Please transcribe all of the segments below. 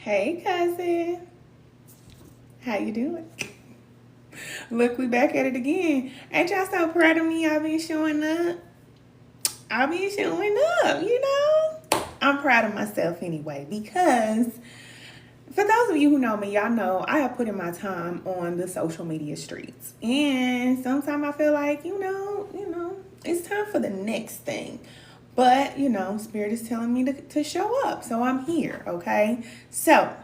Hey, cousin. How you doing? Look, we back at it again. Ain't y'all so proud of me? Y'all been showing up. I'll be showing up. I'm proud of myself anyway because for those of you who know me, y'all know I have put in my time on the social media streets. And sometimes I feel like, it's time for the next thing. But, Spirit is telling me to show up. So I'm here, okay? So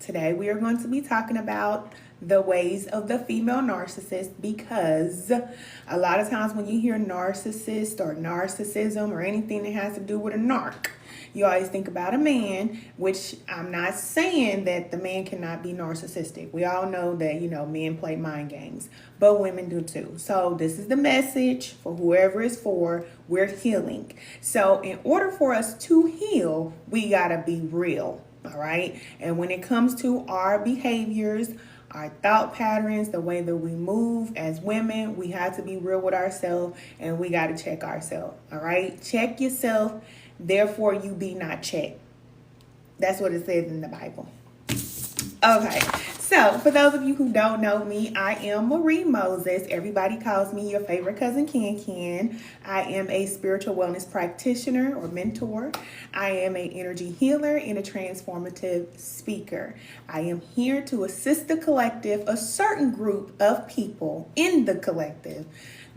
today we are going to be talking about the ways of the female narcissist, because a lot of times when you hear narcissist or narcissism or anything that has to do with a narc, you always think about a man, which I'm not saying that the man cannot be narcissistic. We all know that, men play mind games, but women do too. So this is the message for whoever it's for. We're healing. So in order for us to heal, we gotta be real. All right. And when it comes to our behaviors, our thought patterns, the way that we move as women, we have to be real with ourselves, and we got to check ourselves. All right. Check yourself. Therefore, you be not checked. That's what it says in the Bible. Okay. So for those of you who don't know me, I am Marie Moses. Everybody calls me your favorite cousin Ken. I am a spiritual wellness practitioner or mentor. I am an energy healer and a transformative speaker. I am here to assist the collective, a certain group of people in the collective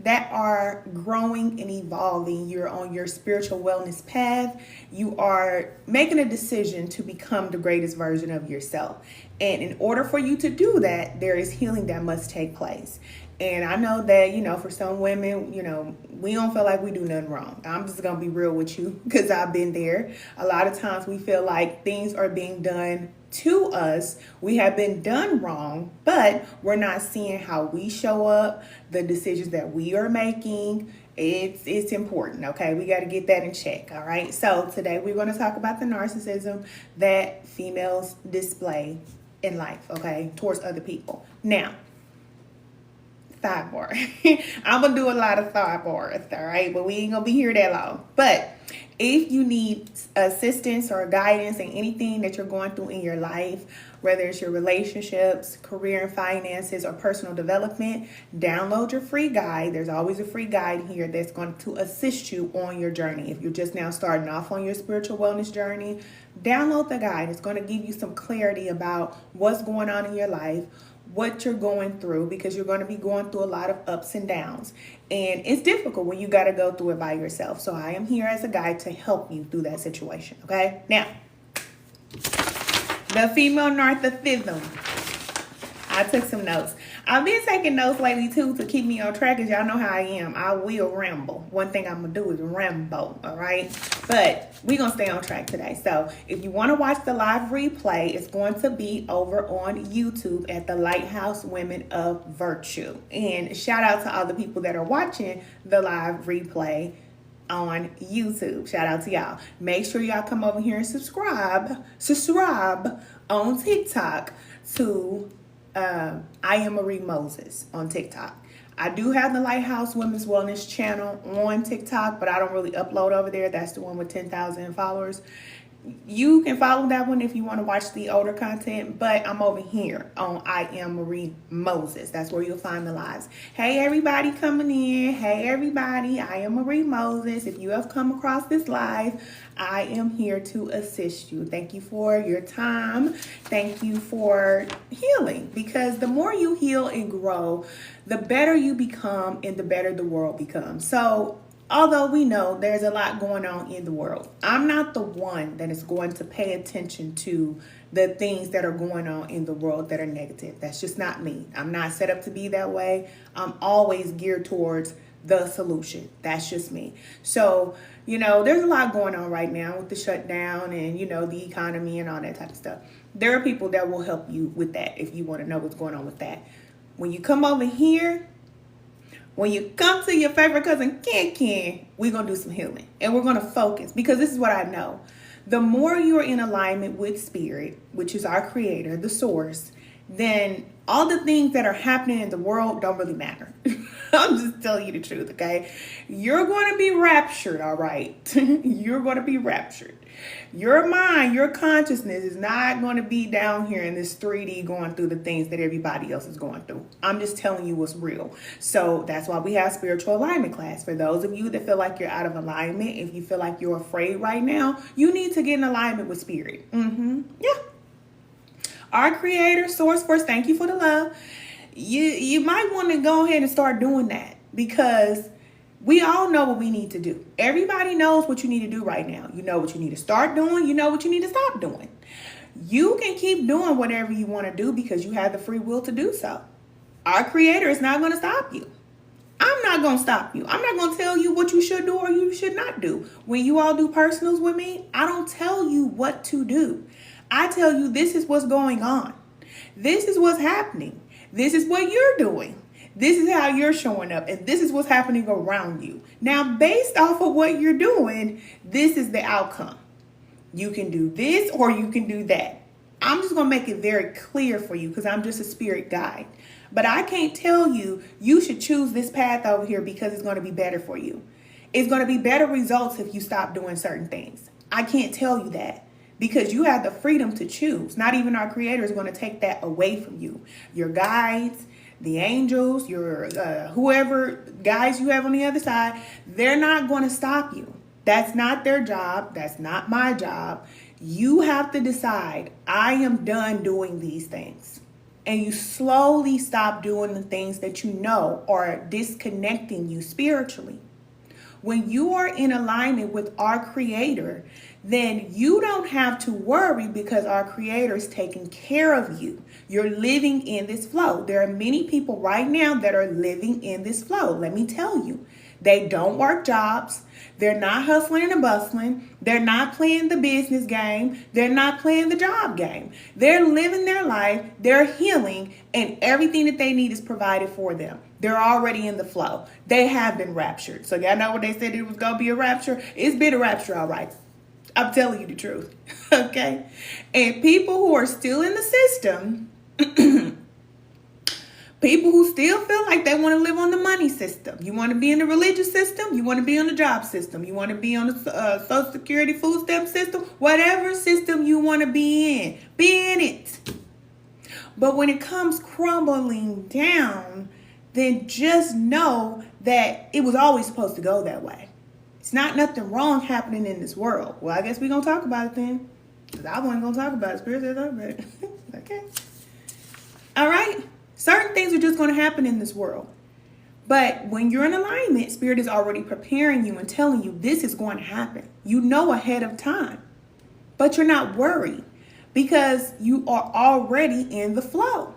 that are growing and evolving. You're on your spiritual wellness path. You are making a decision to become the greatest version of yourself. And in order for you to do that, there is healing that must take place. And I know that, for some women, we don't feel like we do nothing wrong. I'm just going to be real with you because I've been there. A lot of times we feel like things are being done to us. We have been done wrong, but we're not seeing how we show up, the decisions that we are making. It's important, okay? We got to get that in check, all right? So today we're going to talk about the narcissism that females display in life, okay, towards other people. Now, sidebar. I'm going to do a lot of sidebars, all right? But we ain't going to be here that long. But if you need assistance or guidance in anything that you're going through in your life, whether it's your relationships, career and finances, or personal development, download your free guide. There's always a free guide here that's going to assist you on your journey. If you're just now starting off on your spiritual wellness journey, download the guide. It's going to give you some clarity about what's going on in your life, what you're going through, because you're going to be going through a lot of ups and downs. And it's difficult when you got to go through it by yourself. So I am here as a guide to help you through that situation. Okay. Now, the female narcissism. I took some notes. I've been taking notes lately too to keep me on track, because y'all know how I am. I will ramble. One thing I'm going to do is ramble, all right? But we're going to stay on track today. So if you want to watch the live replay, it's going to be over on YouTube at the Lighthouse Women of Virtue. And shout out to all the people that are watching the live replay on YouTube. Shout out to y'all. Make sure y'all come over here and subscribe on TikTok to I am Marie Moses on TikTok. I do have the Lighthouse Women's Wellness channel on TikTok, but I don't really upload over there. That's the one with 10,000 followers. You can follow that one if you want to watch the older content, but I'm over here on I am Marie Moses. That's where you'll find the lives. Hey, everybody coming in. Hey, everybody. I am Marie Moses. If you have come across this live, I am here to assist you. Thank you for your time. Thank you for healing, because the more you heal and grow, the better you become and the better the world becomes. So although we know there's a lot going on in the world, I'm not the one that is going to pay attention to the things that are going on in the world that are negative. That's just not me. I'm not set up to be that way. I'm always geared towards the solution. That's just me. So, there's a lot going on right now with the shutdown and, the economy and all that type of stuff. There are people that will help you with that if you want to know what's going on with that. When you come over here, when you come to your favorite cousin Ken, we're going to do some healing, and we're going to focus, because this is what I know. The more you're in alignment with spirit, which is our creator, the source, then all the things that are happening in the world don't really matter. I'm just telling you the truth, okay? You're going to be raptured, all right? You're going to be raptured. Your mind, your consciousness is not going to be down here in this 3D going through the things that everybody else is going through. I'm just telling you what's real. So that's why we have spiritual alignment class. For those of you that feel like you're out of alignment, if you feel like you're afraid right now, you need to get in alignment with spirit. Yeah. Our creator, source force, thank you for the love. You might want to go ahead and start doing that, because we all know what we need to do. Everybody knows what you need to do right now. You know what you need to start doing. You know what you need to stop doing. You can keep doing whatever you want to do because you have the free will to do so. Our creator is not going to stop you. I'm not going to stop you. I'm not going to tell you what you should do or you should not do. When you all do personals with me, I don't tell you what to do. I tell you this is what's going on. This is what's happening. This is what you're doing. This is how you're showing up, and this is what's happening around you. Now, based off of what you're doing, this is the outcome. You can do this or you can do that. I'm just going to make it very clear for you because I'm just a spirit guide. But I can't tell you you should choose this path over here because it's going to be better for you. It's going to be better results if you stop doing certain things. I can't tell you that, because you have the freedom to choose. Not even our creator is going to take that away from you. Your guides, the angels, your whoever guys you have on the other side, they're not going to stop you. That's not their job. That's not my job. You have to decide, I am done doing these things. And you slowly stop doing the things that you know are disconnecting you spiritually. When you are in alignment with our creator, then you don't have to worry because our creator is taking care of you. You're living in this flow. There are many people right now that are living in this flow. Let me tell you, they don't work jobs. They're not hustling and bustling. They're not playing the business game. They're not playing the job game. They're living their life. They're healing, and everything that they need is provided for them. They're already in the flow. They have been raptured. So y'all know when they said it was going to be a rapture? It's been a rapture, all right. I'm telling you the truth, okay? And people who are still in the system, people who still feel like they want to live on the money system. You want to be in the religious system. You want to be on the job system. You want to be on the Social Security food stamp system. Whatever system you want to be in it. But when it comes crumbling down, then just know that it was always supposed to go that way. It's not nothing wrong happening in this world. Well, I guess we're going to talk about it then. Because I wasn't going to talk about it. Spirit said talk about it. Okay. All right. Certain things are just going to happen in this world. But when you're in alignment, Spirit is already preparing you and telling you this is going to happen. You know ahead of time. But you're not worried because you are already in the flow.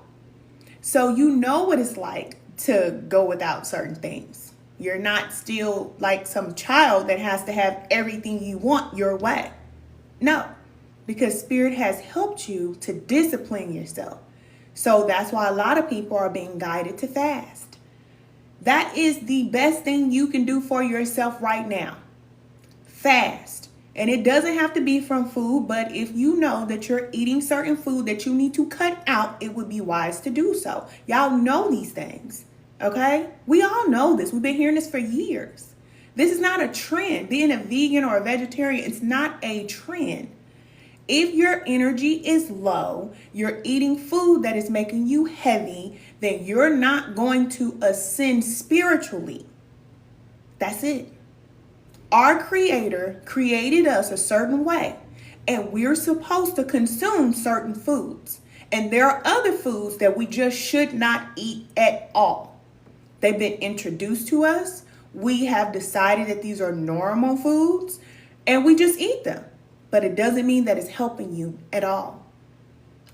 So you know what it's like to go without certain things. You're not still like some child that has to have everything you want your way. No, because Spirit has helped you to discipline yourself. So that's why a lot of people are being guided to fast. That is the best thing you can do for yourself right now. Fast. And it doesn't have to be from food, but if you know that you're eating certain food that you need to cut out, it would be wise to do so. Y'all know these things. Okay? We all know this. We've been hearing this for years. This is not a trend. Being a vegan or a vegetarian, it's not a trend. If your energy is low, you're eating food that is making you heavy, then you're not going to ascend spiritually. That's it. Our creator created us a certain way, and we're supposed to consume certain foods. And there are other foods that we just should not eat at all. They've been introduced to us. We have decided that these are normal foods, and we just eat them. But it doesn't mean that it's helping you at all.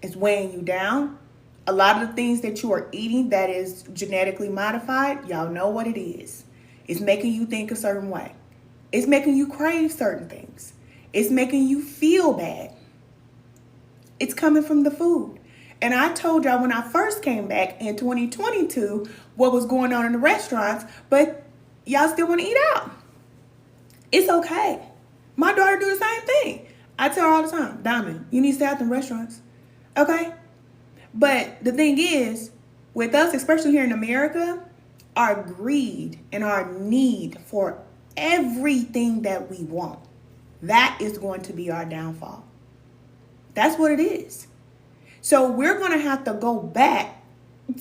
It's weighing you down. A lot of the things that you are eating that is genetically modified, y'all know what it is. It's making you think a certain way. It's making you crave certain things. It's making you feel bad. It's coming from the food. And I told y'all when I first came back in 2022 what was going on in the restaurants, but y'all still want to eat out. It's okay. My daughter do the same thing. I tell her all the time, Diamond, you need to stay out in restaurants. Okay? But the thing is, with us, especially here in America, our greed and our need for everything that we want, that is going to be our downfall. That's what it is. So we're going to have to go back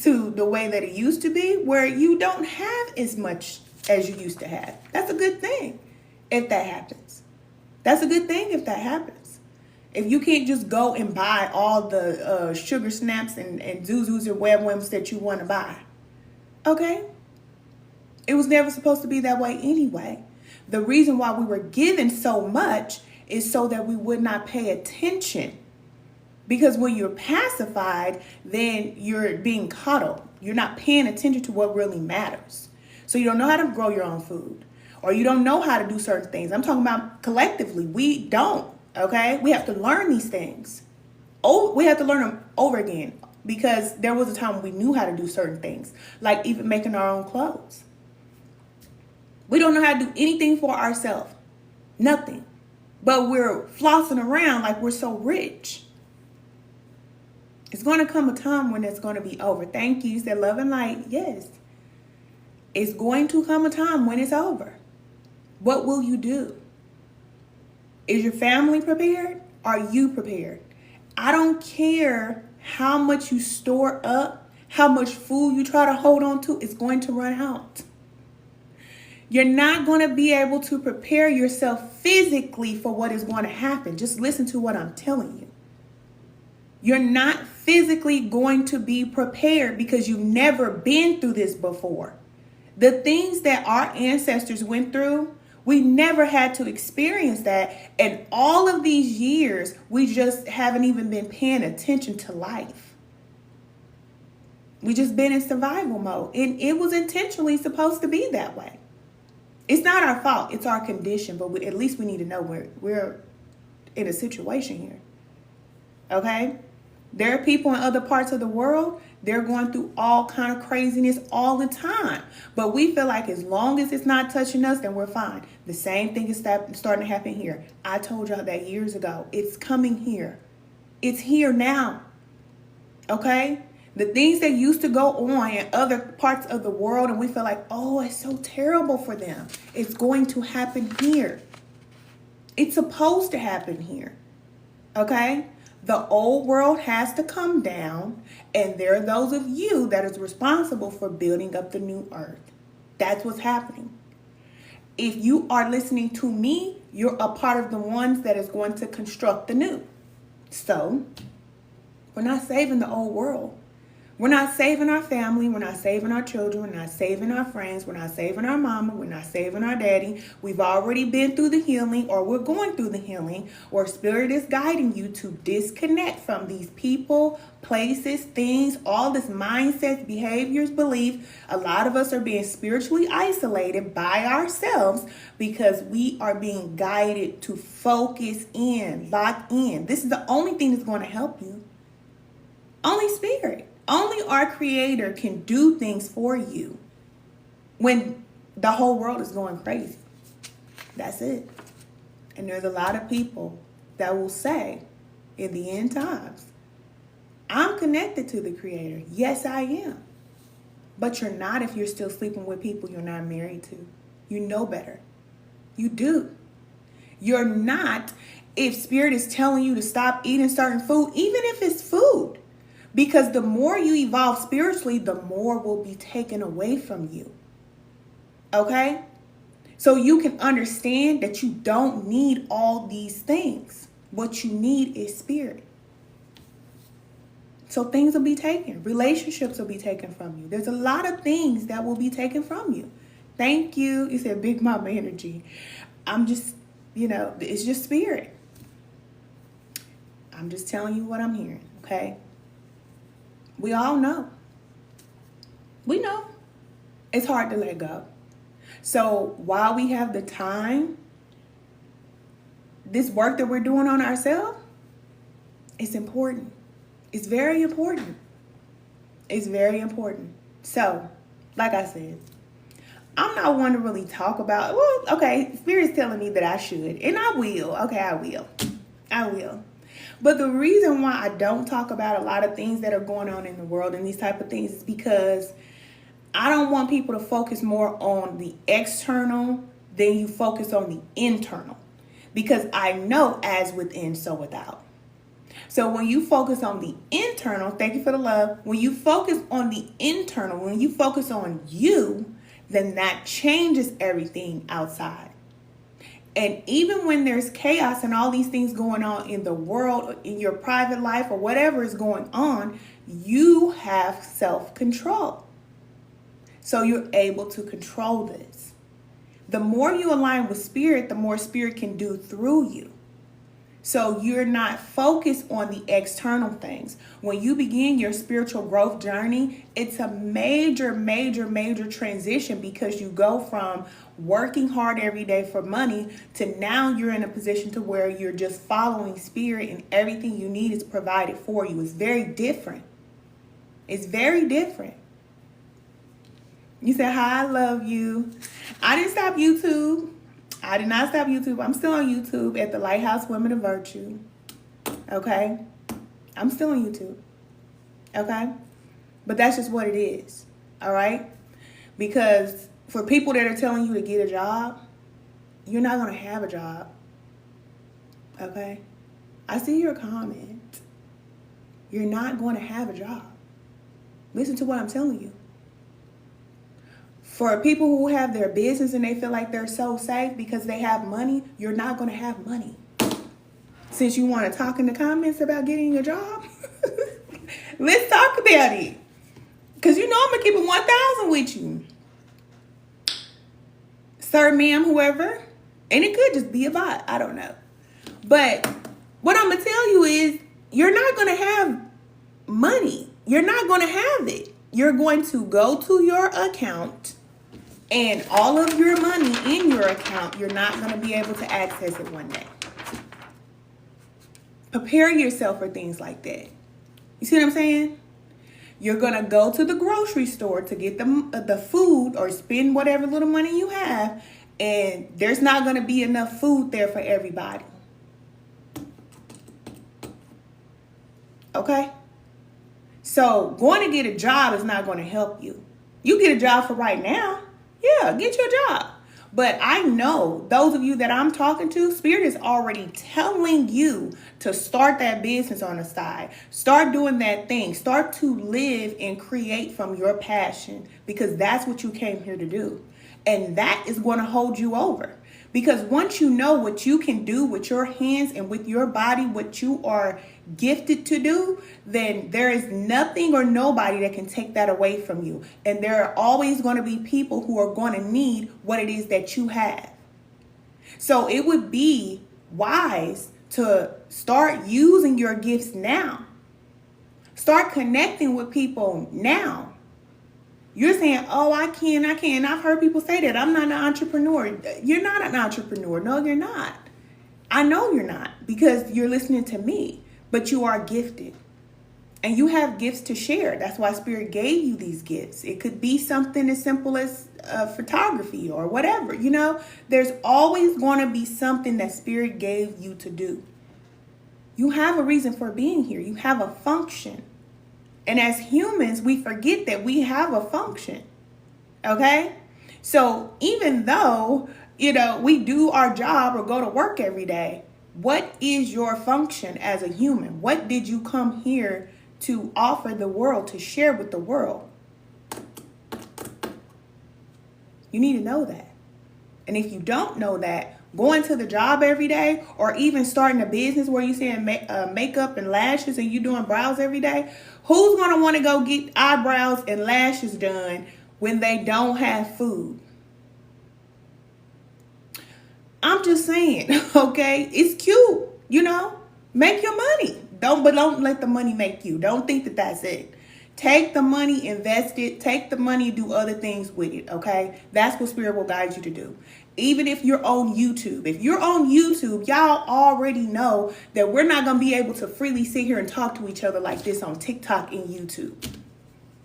to the way that it used to be, where you don't have as much as you used to have. That's a good thing if that happens. That's a good thing if that happens. If you can't just go and buy all the sugar snaps and Zuzus and Web Wims that you want to buy. Okay? It was never supposed to be that way anyway. The reason why we were given so much is so that we would not pay attention. Because when you're pacified, then you're being coddled. You're not paying attention to what really matters. So you don't know how to grow your own food, or you don't know how to do certain things. I'm talking about collectively. We don't, okay? We have to learn these things. Oh, we have to learn them over again, because there was a time when we knew how to do certain things, like even making our own clothes. We don't know how to do anything for ourselves. Nothing. But we're flossing around like we're so rich. It's going to come a time when it's going to be over. Thank you. You said love and light. Yes. It's going to come a time when it's over. What will you do? Is your family prepared? Are you prepared? I don't care how much you store up, how much food you try to hold on to, it's going to run out. You're not going to be able to prepare yourself physically for what is going to happen. Just listen to what I'm telling you. You're not physically going to be prepared because you've never been through this before. The things that our ancestors went through, we never had to experience that. And all of these years, we just haven't even been paying attention to life. We just been in survival mode. And it was intentionally supposed to be that way. It's not our fault. It's our condition. But at least we need to know we're in a situation here. Okay? There are people in other parts of the world, they're going through all kind of craziness all the time. But we feel like as long as it's not touching us, then we're fine. The same thing is starting to happen here. I told y'all that years ago. It's coming here. It's here now. Okay? The things that used to go on in other parts of the world, and we feel like, oh, it's so terrible for them. It's going to happen here. It's supposed to happen here. Okay? The old world has to come down, and there are those of you that is responsible for building up the new earth. That's what's happening. If you are listening to me, you're a part of the ones that is going to construct the new. So, we're not saving the old world. We're not saving our family. We're not saving our children. We're not saving our friends. We're not saving our mama. We're not saving our daddy. We've already been through the healing, or we're going through the healing, or Spirit is guiding you to disconnect from these people, places, things, all this mindset, behaviors, beliefs. A lot of us are being spiritually isolated by ourselves because we are being guided to focus in, lock in. This is the only thing that's going to help you. Only Spirit. Only our Creator can do things for you when the whole world is going crazy. That's it. And there's a lot of people that will say in the end times, I'm connected to the Creator. Yes, I am. But you're not if you're still sleeping with people you're not married to. You know better. You do. You're not if Spirit is telling you to stop eating certain food, even if it's food. Because the more you evolve spiritually, the more will be taken away from you. Okay? So you can understand that you don't need all these things. What you need is Spirit. So things will be taken. Relationships will be taken from you. There's a lot of things that will be taken from you. Thank you. You said Big Mama energy. I'm just, it's just Spirit. I'm just telling you what I'm hearing. Okay? We all know. We know. It's hard to let go. So while we have the time, this work that we're doing on ourselves, it's important. It's very important. It's very important. So, like I said, I'm not one to really talk about, Spirit's telling me that I should, and I will. Okay, I will. But the reason why I don't talk about a lot of things that are going on in the world and these type of things is because I don't want people to focus more on the external than you focus on the internal. Because I know as within, so without. So when you focus on the internal, thank you for the love. When you focus on the internal, when you focus on you, then that changes everything outside. And even when there's chaos and all these things going on in the world, in your private life or whatever is going on, you have self-control. So you're able to control this. The more you align with spirit, the more spirit can do through you. So you're not focused on the external things. When you begin your spiritual growth journey, it's a major, major, major transition, because you go from working hard every day for money to now you're in a position to where you're just following spirit and everything you need is provided for you. It's very different. It's very different. You said, hi, I love you. I didn't stop YouTube. I did not stop YouTube. I'm still on YouTube at the Lighthouse Women of Virtue. Okay? I'm still on YouTube. Okay? But that's just what it is. All right? Because for people that are telling you to get a job, you're not going to have a job. Okay? I see your comment. You're not going to have a job. Listen to what I'm telling you. For people who have their business and they feel like they're so safe because they have money, you're not going to have money. Since you want to talk in the comments about getting a job, let's talk about it. Because you know I'm going to keep it 1,000 with you. Sir, ma'am, whoever. And it could just be a bot. I don't know. But what I'm going to tell you is you're not going to have money. You're not going to have it. You're going to go to your account, and all of your money in your account, you're not going to be able to access it one day. Prepare yourself for things like that. You see what I'm saying? You're going to go to the grocery store to get the food or spend whatever little money you have, and there's not going to be enough food there for everybody. Okay? So going to get a job is not going to help you. You get a job for right now. Yeah, get your job. But I know those of you that I'm talking to, Spirit is already telling you to start that business on the side. Start doing that thing. Start to live and create from your passion, because that's what you came here to do. And that is going to hold you over. Because once you know what you can do with your hands and with your body, what you are gifted to do, then there is nothing or nobody that can take that away from you. And there are always going to be people who are going to need what it is that you have. So it would be wise to start using your gifts now. Start connecting with people now. You're saying, oh, I can. I've heard people say that. I'm not an entrepreneur. You're not an entrepreneur. No, you're not. I know you're not, because you're listening to me, but you are gifted and you have gifts to share. That's why Spirit gave you these gifts. It could be something as simple as photography or whatever. You know, there's always going to be something that Spirit gave you to do. You have a reason for being here. You have a function. And as humans, we forget that we have a function. Okay? So even though, we do our job or go to work every day, what is your function as a human? What did you come here to offer the world, to share with the world? You need to know that. And if you don't know that, going to the job every day, or even starting a business where you're saying makeup and lashes and you're doing brows every day, who's going to want to go get eyebrows and lashes done when they don't have food? I'm just saying, okay? It's cute, Make your money. Don't let the money make you. Don't think that that's it. Take the money, invest it. Take the money, do other things with it, okay? That's what Spirit will guide you to do. Even if you're on YouTube. If you're on YouTube, y'all already know that we're not going to be able to freely sit here and talk to each other like this on TikTok and YouTube.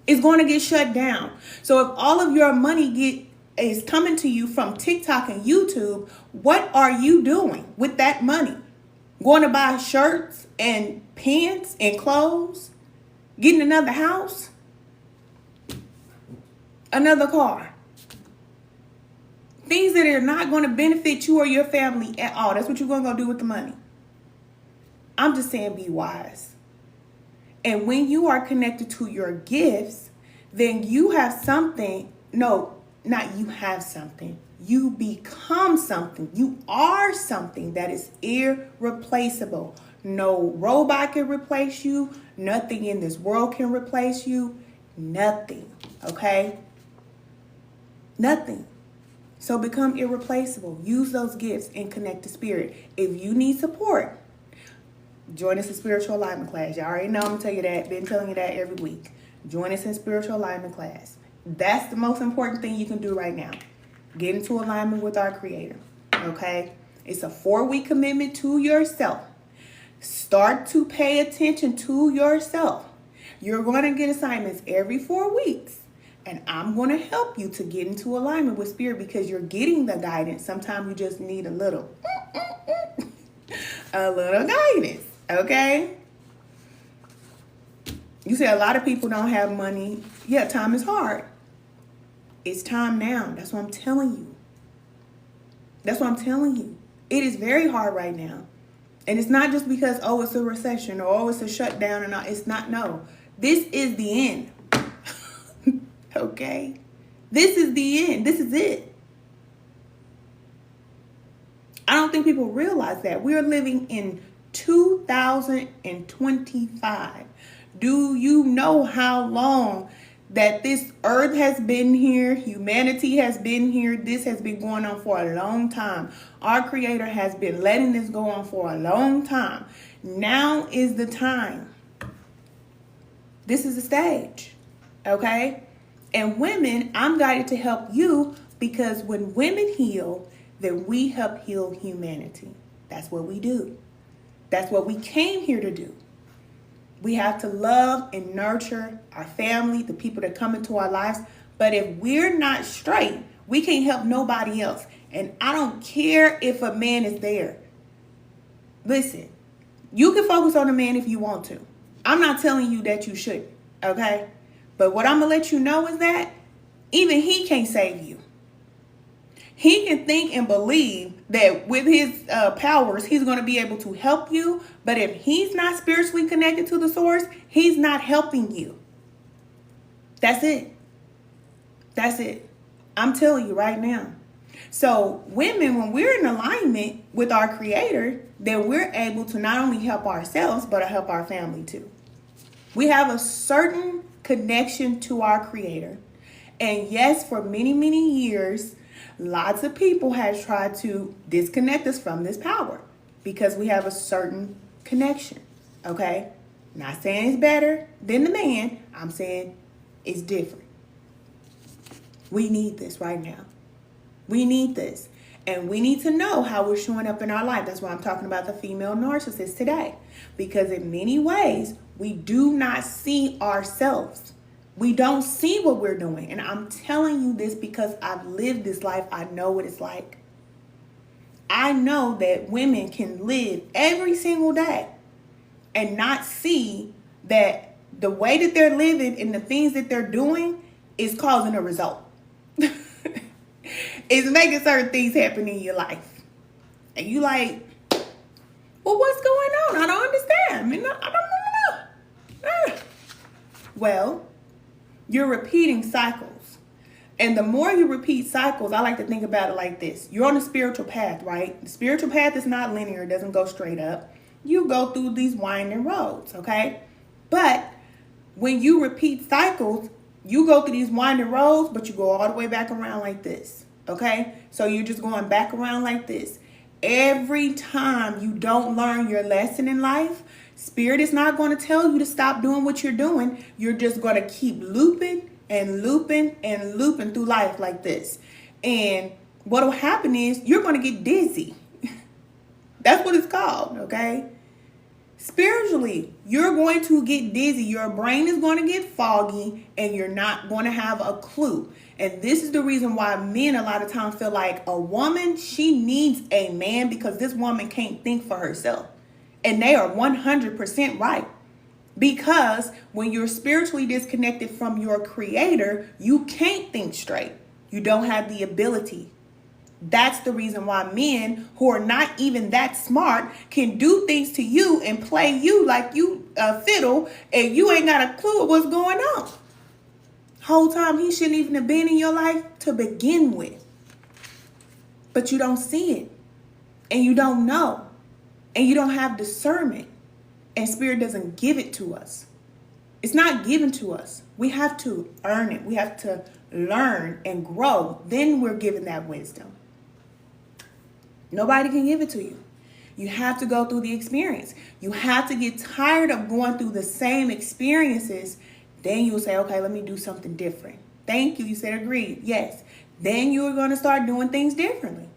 It's going to get shut down. So if all of your money is coming to you from TikTok and YouTube, what are you doing with that money? Going to buy shirts and pants and clothes? Getting another house? another car. Things that are not going to benefit you or your family at all. That's what you're going to go do with the money. I'm just saying, be wise. And when you are connected to your gifts, then you have something. No, not you have something. You become something. You are something that is irreplaceable. No robot can replace you. Nothing in this world can replace you. Nothing. Okay? Nothing. So become irreplaceable. Use those gifts and connect to spirit. If you need support, join us in spiritual alignment class. You already know I'm going to tell you that. Been telling you that every week. Join us in spiritual alignment class. That's the most important thing you can do right now. Get into alignment with our Creator. Okay? It's a 4-week commitment to yourself. Start to pay attention to yourself. You're going to get assignments every 4 weeks. And I'm going to help you to get into alignment with spirit because you're getting the guidance. Sometimes you just need a little guidance. Okay? You say a lot of people don't have money. Yeah, time is hard. It's time now. That's what I'm telling you. That's what I'm telling you. It is very hard right now. And it's not just because, oh, it's a recession or, oh, it's a shutdown. And all. It's not. No. This is the end. Okay? This is the end. This is it. I don't think people realize that. We are living in 2025. Do you know how long that this earth has been here? Humanity has been here. This has been going on for a long time. Our Creator has been letting this go on for a long time. Now is the time. This is the stage. Okay? And women, I'm guided to help you because when women heal, then we help heal humanity. That's what we do. That's what we came here to do. We have to love and nurture our family, the people that come into our lives. But if we're not straight, we can't help nobody else. And I don't care if a man is there. Listen, you can focus on a man if you want to. I'm not telling you that you shouldn't, okay? But what I'm going to let you know is that even he can't save you. He can think and believe that with his powers, he's going to be able to help you. But if he's not spiritually connected to the source, he's not helping you. That's it. That's it. I'm telling you right now. So women, when we're in alignment with our Creator, then we're able to not only help ourselves, but help our family too. We have a certain connection to our Creator. And yes, for many, many years, lots of people have tried to disconnect us from this power because we have a certain connection, okay? Not saying it's better than the man. I'm saying it's different. We need this right now. We need this. And we need to know how we're showing up in our life. That's why I'm talking about the female narcissist today. Because in many ways, we do not see ourselves. We don't see what we're doing. And I'm telling you this because I've lived this life. I know what it's like. I know that women can live every single day and not see that the way that they're living and the things that they're doing is causing a result. It's making certain things happen in your life. And you like, well, what's going on? I don't understand. I mean, I don't know. Well, you're repeating cycles. And the more you repeat cycles, I like to think about it like this. You're on a spiritual path, right? The spiritual path is not linear. It doesn't go straight up. You go through these winding roads, okay? But when you repeat cycles, you go through these winding roads, but you go all the way back around like this, okay? So you're just going back around like this. Every time you don't learn your lesson in life, Spirit is not going to tell you to stop doing what you're doing. You're just going to keep looping and looping and looping through life like this. And what will happen is you're going to get dizzy. That's what it's called, okay? Spiritually, you're going to get dizzy. Your brain is going to get foggy and you're not going to have a clue. And this is the reason why men a lot of times feel like a woman, she needs a man because this woman can't think for herself. And they are 100% right. Because when you're spiritually disconnected from your creator, you can't think straight. You don't have the ability. That's the reason why men who are not even that smart can do things to you and play you like you a fiddle and you ain't got a clue of what's going on. Whole time he shouldn't even have been in your life to begin with. But you don't see it. And you don't know. And you don't have discernment. And spirit doesn't give it to us. It's not given to us. We have to earn it. We have to learn and grow. Then we're given that wisdom. Nobody can give it to you. You have to go through the experience. You have to get tired of going through the same experiences. Then you'll say, okay, let me do something different. Thank you. You said agreed. Yes. Then you're going to start doing things differently.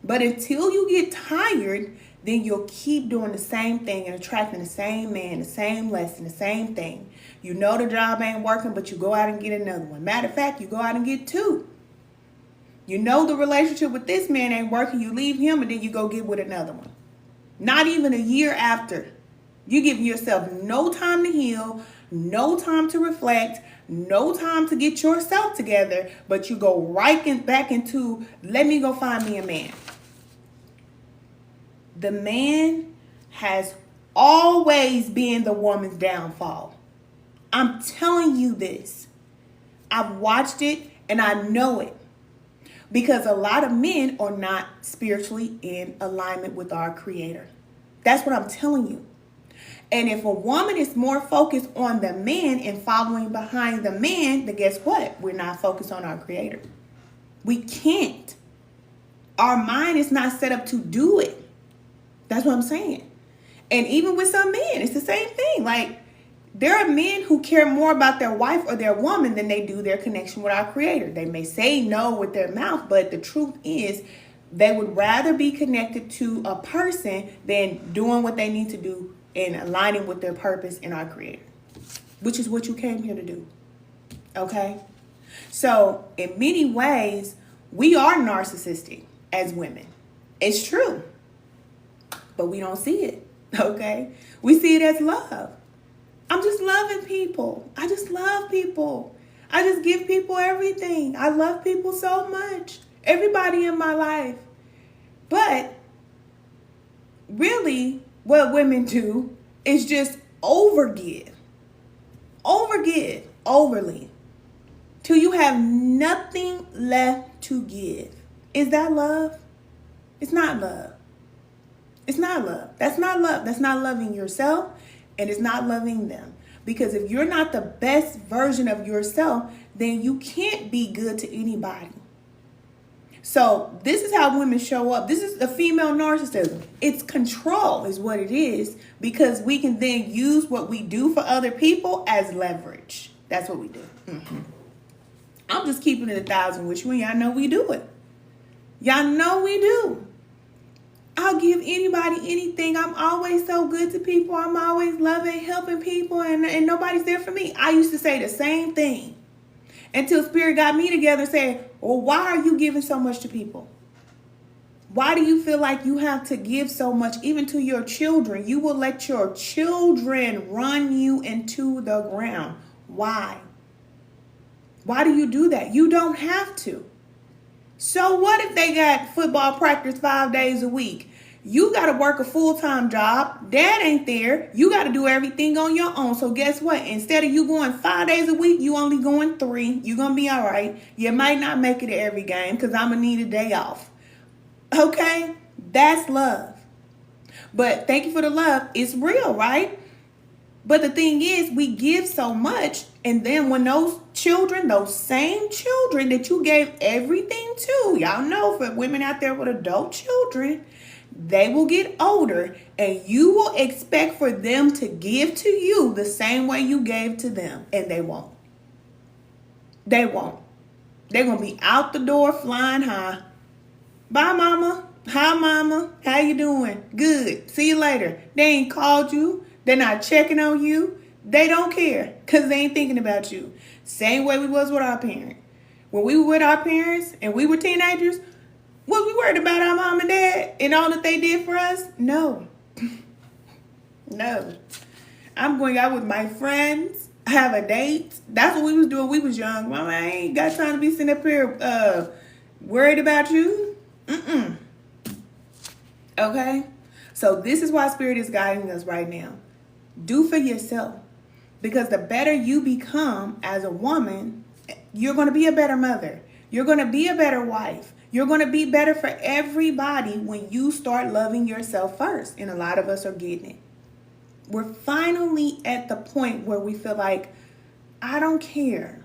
But until you get tired, then you'll keep doing the same thing and attracting the same man, the same lesson, the same thing. You know the job ain't working, but you go out and get another one. Matter of fact, you go out and get two. You know the relationship with this man ain't working. You leave him and then you go get with another one. Not even a year after. You give yourself no time to heal, no time to reflect, no time to get yourself together, but you go back into, let me go find me a man. The man has always been the woman's downfall. I'm telling you this. I've watched it and I know it. Because a lot of men are not spiritually in alignment with our creator. That's what I'm telling you. And if a woman is more focused on the man and following behind the man, then guess what? We're not focused on our creator. We can't. Our mind is not set up to do it. That's what I'm saying. And even with some men, it's the same thing. Like, there are men who care more about their wife or their woman than they do their connection with our creator. They may say no with their mouth, but the truth is they would rather be connected to a person than doing what they need to do and aligning with their purpose in our creator, which is what you came here to do. Okay? So in many ways, we are narcissistic as women. It's true. But we don't see it. Okay? We see it as love. I'm just loving people. I just love people. I just give people everything. I love people so much. Everybody in my life. But really, what women do is just overgive. Overgive. Overly. Till you have nothing left to give. Is that love? It's not love. It's not love. That's not love. That's not loving yourself. And it's not loving them. Because if you're not the best version of yourself, then you can't be good to anybody. So this is how women show up. This is the female narcissism. It's control is what it is. Because we can then use what we do for other people as leverage. That's what we do. Mm-hmm. I'm just keeping it 1,000 with you. And y'all know we do it. Y'all know we do. I'll give anybody anything. I'm always so good to people. I'm always loving, helping people, and nobody's there for me. I used to say the same thing until Spirit got me together and said, well, why are you giving so much to people? Why do you feel like you have to give so much, even to your children? You will let your children run you into the ground. Why? Why do you do that? You don't have to. So what if they got football practice 5 days a week? You got to work a full-time job. Dad ain't there. You got to do everything on your own. So guess what? Instead of you going 5 days a week, you only going 3. You're going to be all right. You might not make it to every game because I'm going to need a day off. Okay? That's love. But thank you for the love. It's real, right? But the thing is, we give so much. And then when those children, those same children that you gave everything to, y'all know for women out there with adult children, they will get older and you will expect for them to give to you the same way you gave to them. And they won't. They won't. They're going to be out the door flying high. Bye, mama. Hi, mama. How you doing? Good. See you later. They ain't called you. They're not checking on you. They don't care because they ain't thinking about you. Same way we was with our parents. When we were with our parents and we were teenagers, was we worried about our mom and dad and all that they did for us? No. No. I'm going out with my friends, have a date. That's what we was doing. We was young. Mama, I ain't got time to be sitting up here worried about you. Okay? So this is why Spirit is guiding us right now. Do for yourself. Because the better you become as a woman, you're going to be a better mother. You're going to be a better wife. You're going to be better for everybody when you start loving yourself first. And a lot of us are getting it. We're finally at the point where we feel like, I don't care.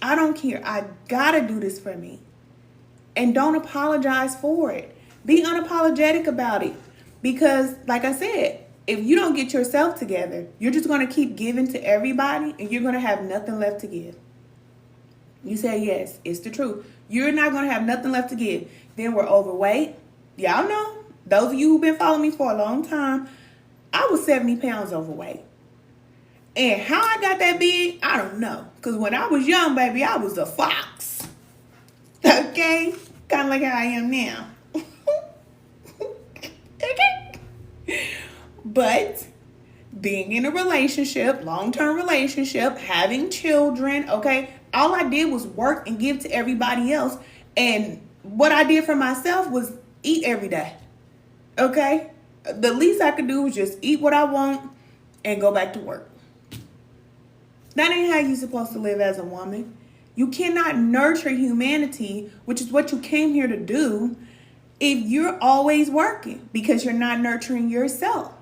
I don't care. I gotta do this for me. And don't apologize for it. Be unapologetic about it. Because, like I said, if you don't get yourself together, you're just going to keep giving to everybody and you're going to have nothing left to give. You say, yes, it's the truth. You're not going to have nothing left to give. Then we're overweight. Y'all know, those of you who've been following me for a long time, I was 70 pounds overweight. And how I got that big, I don't know. Because when I was young, baby, I was a fox. Okay? Kind of like how I am now. Okay? But being in a relationship, long-term relationship, having children, okay, all I did was work and give to everybody else. And what I did for myself was eat every day. Okay? The least I could do was just eat what I want and go back to work. That ain't how you're supposed to live as a woman. You cannot nurture humanity, which is what you came here to do, if you're always working because you're not nurturing yourself.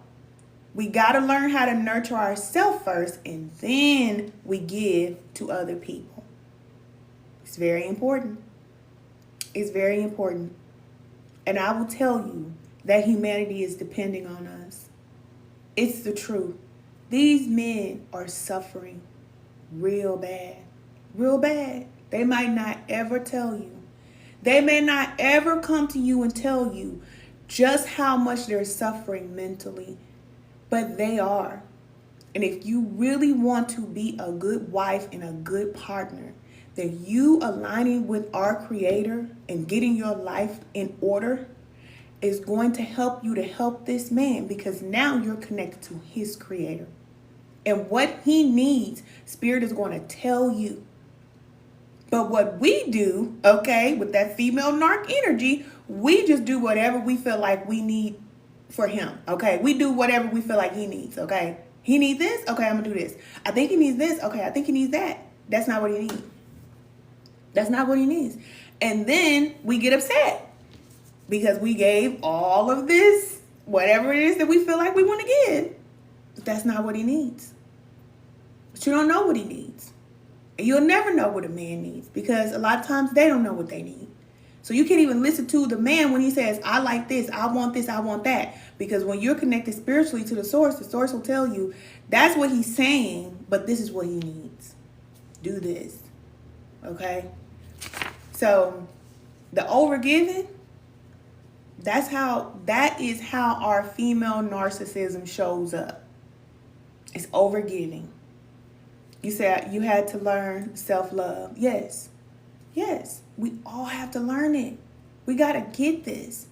We got to learn how to nurture ourselves first, and then we give to other people. It's very important. It's very important. And I will tell you that humanity is depending on us. It's the truth. These men are suffering real bad. Real bad. They might not ever tell you. They may not ever come to you and tell you just how much they're suffering mentally. But they are. And if you really want to be a good wife and a good partner, then you aligning with our Creator and getting your life in order is going to help you to help this man, because now you're connected to his Creator. And what he needs, Spirit is going to tell you. But what we do, okay, with that female narc energy, we just do whatever we feel like we need for him, okay? We do whatever we feel like he needs, okay? He needs this? Okay, I'm going to do this. I think he needs this. Okay, I think he needs that. That's not what he needs. That's not what he needs. And then we get upset because we gave all of this, whatever it is that we feel like we want to give. But that's not what he needs. But you don't know what he needs. And you'll never know what a man needs, because a lot of times they don't know what they need. So you can't even listen to the man when he says, I like this, I want that. Because when you're connected spiritually to the source will tell you that's what he's saying, but this is what he needs. Do this. Okay? So the overgiving, that is how our female narcissism shows up. It's overgiving. You said you had to learn self-love. Yes. Yes. We all have to learn it. We got to get this.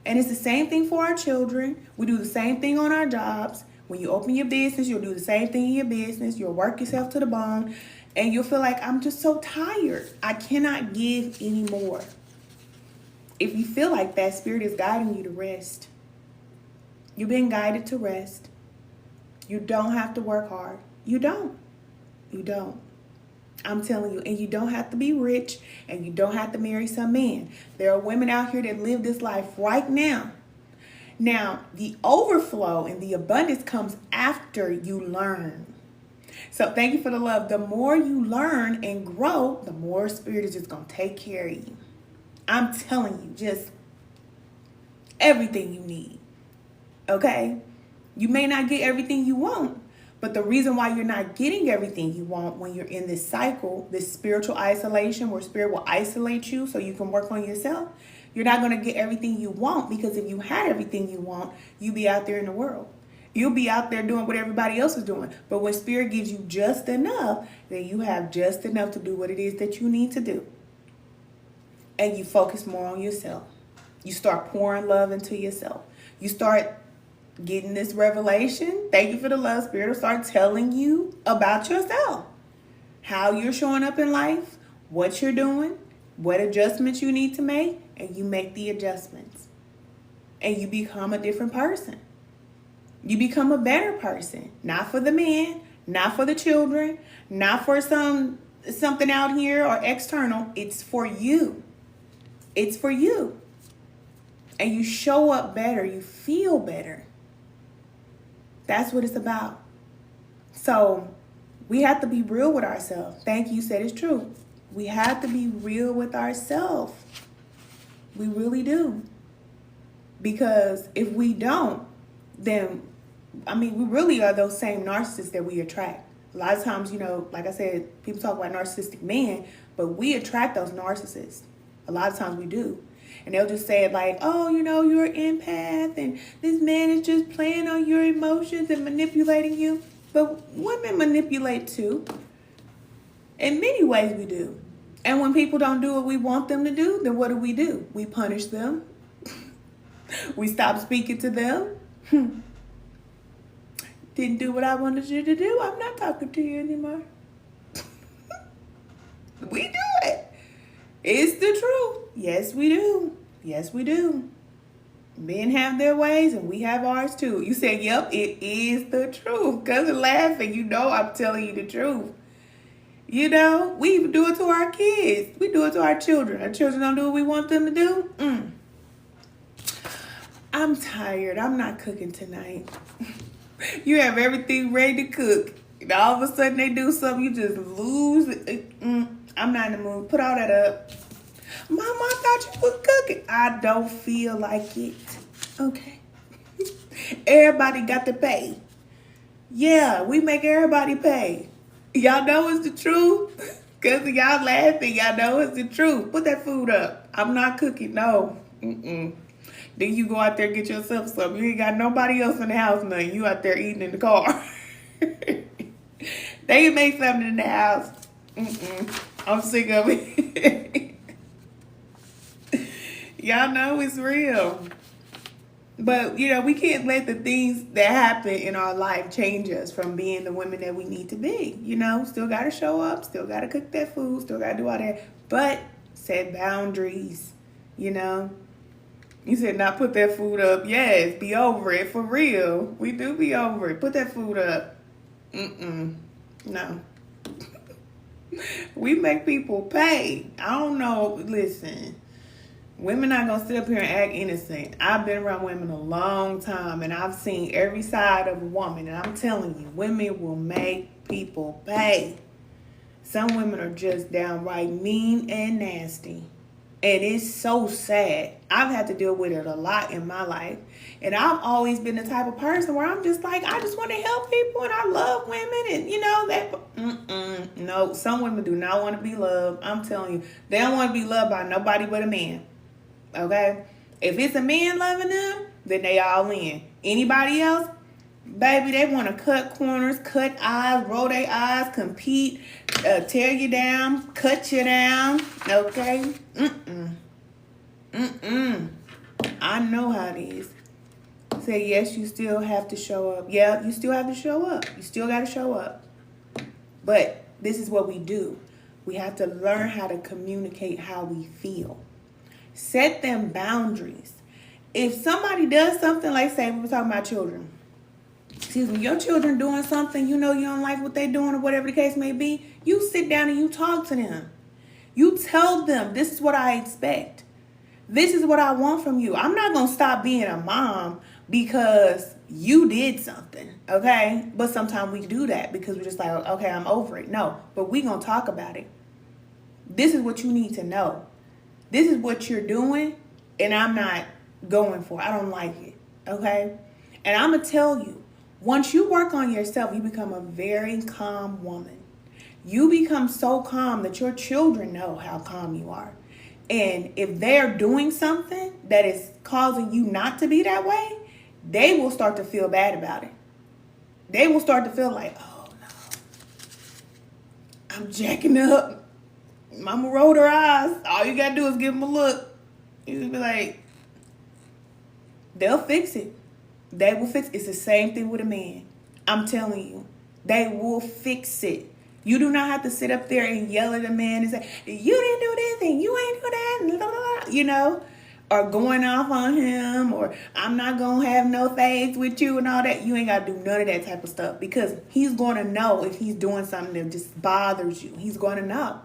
And it's the same thing for our children. We do the same thing on our jobs. When you open your business, you'll do the same thing in your business. You'll work yourself to the bone. And you'll feel like, I'm just so tired. I cannot give anymore. If you feel like that, Spirit is guiding you to rest. You've been guided to rest. You don't have to work hard. You don't. You don't. I'm telling you. And you don't have to be rich, and you don't have to marry some man. There are women out here that live this life right now. Now, the overflow and the abundance comes after you learn. So thank you for the love. The more you learn and grow, the more Spirit is just going to take care of you. I'm telling you, just everything you need. Okay? You may not get everything you want, but the reason why you're not getting everything you want when you're in this cycle, this spiritual isolation where Spirit will isolate you so you can work on yourself, you're not going to get everything you want, because if you had everything you want, you'd be out there in the world. You'll be out there doing what everybody else is doing. But when Spirit gives you just enough, then you have just enough to do what it is that you need to do. And you focus more on yourself. You start pouring love into yourself. You start getting this revelation. Thank you for the love. Spirit will start telling you about yourself, how you're showing up in life, what you're doing, what adjustments you need to make, and you make the adjustments. And you become a different person. You become a better person. Not for the man, not for the children, not for something out here or external. It's for you. It's for you. And you show up better. You feel better. That's what it's about. So we have to be real with ourselves. Thank you, you said it's true. We have to be real with ourselves. We really do. Because if we don't, then, we really are those same narcissists that we attract. A lot of times, like I said, people talk about narcissistic men, but we attract those narcissists. A lot of times we do. And they'll just say it like, oh, you're an empath and this man is just playing on your emotions and manipulating you. But women manipulate too. In many ways we do. And when people don't do what we want them to do, then what do? We punish them. We stop speaking to them. Didn't do what I wanted you to do. I'm not talking to you anymore. We do it. It's the truth. Yes, we do. Yes, we do. Men have their ways and we have ours too. You said, yep, it is the truth. Cousin laughing, I'm telling you the truth. We even do it to our kids. We do it to our children. Our children don't do what we want them to do. I'm tired. I'm not cooking tonight. You have everything ready to cook. And all of a sudden they do something, you just lose it. I'm not in the mood. Put all that up. Mama, I thought you was cooking. I don't feel like it. Okay. Everybody got to pay. Yeah, we make everybody pay. Y'all know it's the truth? Because y'all laughing, y'all know it's the truth. Put that food up. I'm not cooking, no. Then you go out there and get yourself something. You ain't got nobody else in the house, nothing. You out there eating in the car. They can make something in the house. I'm sick of it. Y'all know it's real. But, we can't let the things that happen in our life change us from being the women that we need to be. Still got to show up, still got to cook that food, still got to do all that. But set boundaries, You said not put that food up. Yes, be over it, for real. We do be over it. Put that food up. No. We make people pay. I don't know. Listen. Women not going to sit up here and act innocent. I've been around women a long time, and I've seen every side of a woman. And I'm telling you, women will make people pay. Some women are just downright mean and nasty. And it's so sad. I've had to deal with it a lot in my life. And I've always been the type of person where I'm just like, I just want to help people and I love women. And no, some women do not want to be loved. I'm telling you, they don't want to be loved by nobody but a man. Okay? If it's a man loving them, then they all in. Anybody else? Baby, they want to cut corners, cut eyes, roll their eyes, compete, tear you down, cut you down. Okay? I know how it is. Say, yes, you still have to show up. Yeah, you still have to show up. You still got to show up. But this is what we do. We have to learn how to communicate how we feel. Set them boundaries. If somebody does something, like say we were talking about children. Excuse me, your children doing something, you don't like what they're doing or whatever the case may be, you sit down and you talk to them. You tell them, this is what I expect. This is what I want from you. I'm not going to stop being a mom because you did something, okay? But sometimes we do that because we're just like, okay, I'm over it. No, but we're going to talk about it. This is what you need to know. This is what you're doing, and I'm not going for it. I don't like it, okay? And I'm going to tell you, once you work on yourself, you become a very calm woman. You become so calm that your children know how calm you are. And if they're doing something that is causing you not to be that way, they will start to feel bad about it. They will start to feel like, oh no, I'm jacking up. Mama rolled her eyes. All you gotta do is give them a look. You just be like, they'll fix it. They will fix it. It's the same thing with a man. I'm telling you. They will fix it. You do not have to sit up there and yell at a man and say, you didn't do this and you ain't do that, and blah, blah, blah, you know, or going off on him, or I'm not going to have no faith with you and all that. You ain't got to do none of that type of stuff, because he's going to know if he's doing something that just bothers you. He's going to know.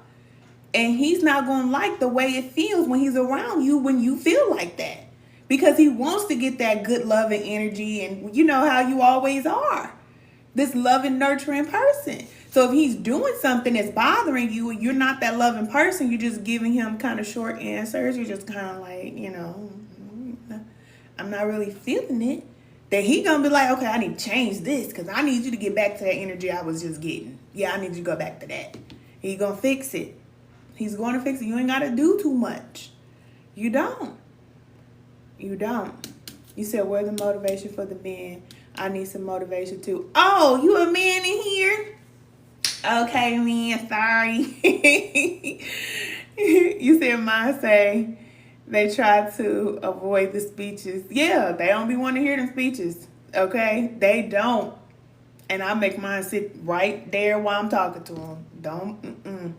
And he's not going to like the way it feels when he's around you when you feel like that, because he wants to get that good loving energy, and you know how you always are. This loving, nurturing person. So if he's doing something that's bothering you and you're not that loving person, you're just giving him kind of short answers. You're just kind of like, you know, I'm not really feeling it. Then he gonna be like, okay, I need to change this because I need you to get back to that energy I was just getting. Yeah, I need you to go back to that. He gonna fix it. He's going to fix it. You ain't got to do too much. You don't. You don't. You said, where's the motivation for the men? I need some motivation too. Oh, you a man in here? Okay, man, sorry. You said mine say they try to avoid the speeches. Yeah, they don't be wanting to hear them speeches. Okay? They don't. And I make mine sit right there while I'm talking to them. Don't,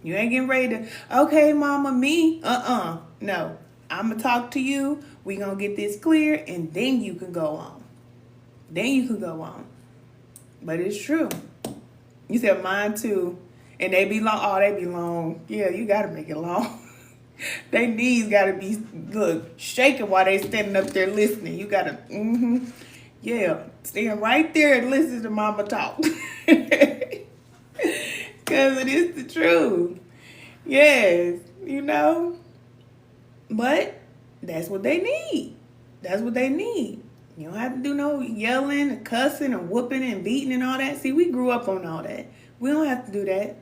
You ain't getting ready to, okay, mama, me. No. I'm going to talk to you. We going to get this clear, and then you can go on. But it's true. You said mine too. And they be long. Oh, they be long. Yeah, you got to make it long. Their knees got to be, look, shaking while they standing up there listening. You got to, yeah, stand right there and listen to mama talk. Because it is the truth. Yes, you know. But that's what they need. You don't have to do no yelling and cussing and whooping and beating and all that. See, we grew up on all that. We don't have to do that.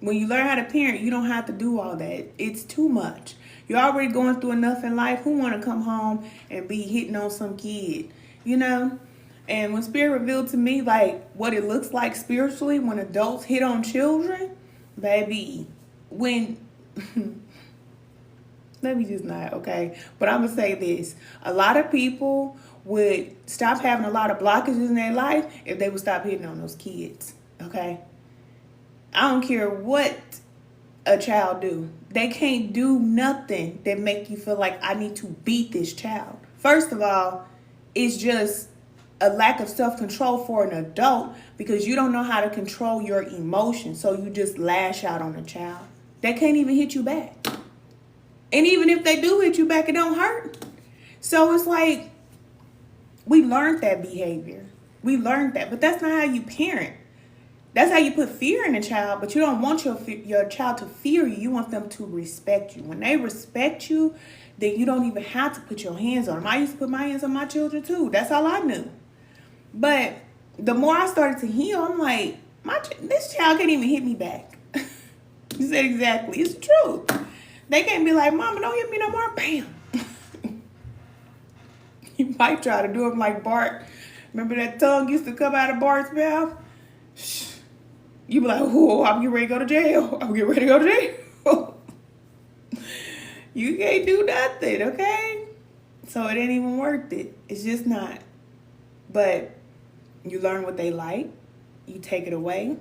When you learn how to parent, you don't have to do all that. It's too much. You're already going through enough in life. Who want to come home and be hitting on some kid, you know? And when Spirit revealed to me, like, what it looks like spiritually when adults hit on children, baby, when... Let me just not, okay? But I'm going to say this. A lot of people would stop having a lot of blockages in their life if they would stop hitting on those kids, okay? I don't care what a child do. They can't do nothing that make you feel like I need to beat this child. First of all, it's just a lack of self-control for an adult because you don't know how to control your emotions, so you just lash out on a child. They can't even hit you back. And even if they do hit you back, it don't hurt. So it's like, we learned that behavior. We learned that, but that's not how you parent. That's how you put fear in a child, but you don't want your child to fear you. You want them to respect you. When they respect you, then you don't even have to put your hands on them. I used to put my hands on my children too. That's all I knew. But the more I started to heal, I'm like, this child can't even hit me back. You said exactly. It's the truth. They can't be like, Mama, don't hit me no more. Bam. You might try to do it like Bart. Remember that tongue used to come out of Bart's mouth? You be like, oh, I'm getting ready to go to jail. You can't do nothing, okay? So it ain't even worth it. It's just not. But you learn what they like. You take it away.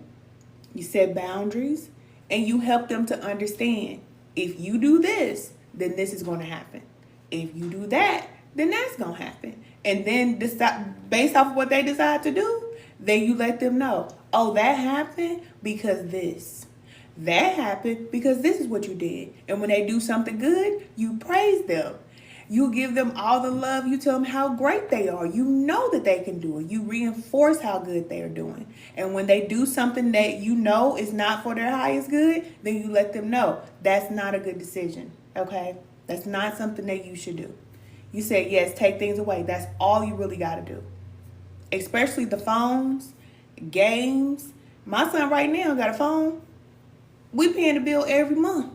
You set boundaries. And you help them to understand. If you do this, then this is going to happen. If you do that, then that's going to happen. And then based off of what they decide to do, then you let them know, oh, that happened because this. That happened because this is what you did. And when they do something good, you praise them. You give them all the love. You tell them how great they are. You know that they can do it. You reinforce how good they are doing. And when they do something that you know is not for their highest good, then you let them know that's not a good decision, okay? That's not something that you should do. You said, yes, take things away. That's all you really got to do. Especially the phones, games. My son right now got a phone. We paying the bill every month,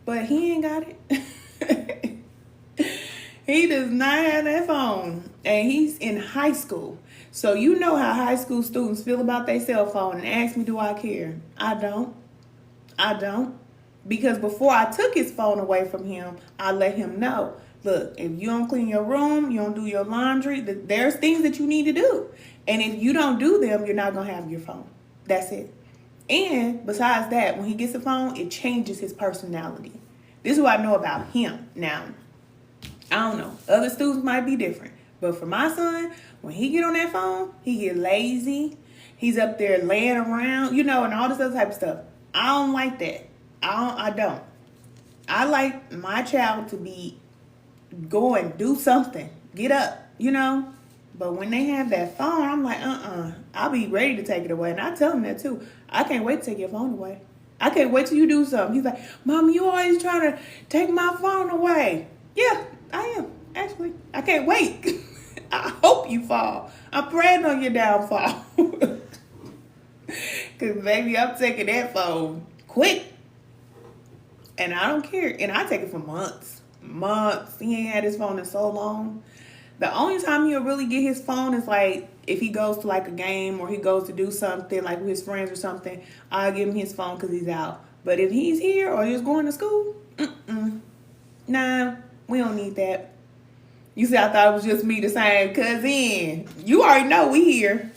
but he ain't got it. He does not have that phone, and he's in high school. So you know how high school students feel about their cell phone and ask me, do I care? I don't. Because before I took his phone away from him, I let him know, Look, if you don't clean your room, you don't do your laundry, there's things that you need to do. And if you don't do them, you're not going to have your phone. That's it. And besides that, when he gets a phone, it changes his personality. This is what I know about him. Now, I don't know. Other students might be different. But for my son, when he get on that phone, he get lazy. He's up there laying around, and all this other type of stuff. I don't like that. I don't. I like my child to be going, do something, get up, But when they have that phone, I'm like, I'll be ready to take it away. And I tell them that too. I can't wait to take your phone away. I can't wait till you do something. He's like, Mom, you always trying to take my phone away. Yeah, I am, actually. I can't wait. I hope you fall. I'm praying on your downfall. Because, baby, I'm taking that phone quick. And I don't care. And I take it for months. He ain't had his phone in so long. The only time he'll really get his phone is like if he goes to like a game or he goes to do something like with his friends or something. I'll give him his phone because he's out. But if he's here or just going to school, nah, we don't need that. You see, I thought it was just me, the same cousin. You already know we here.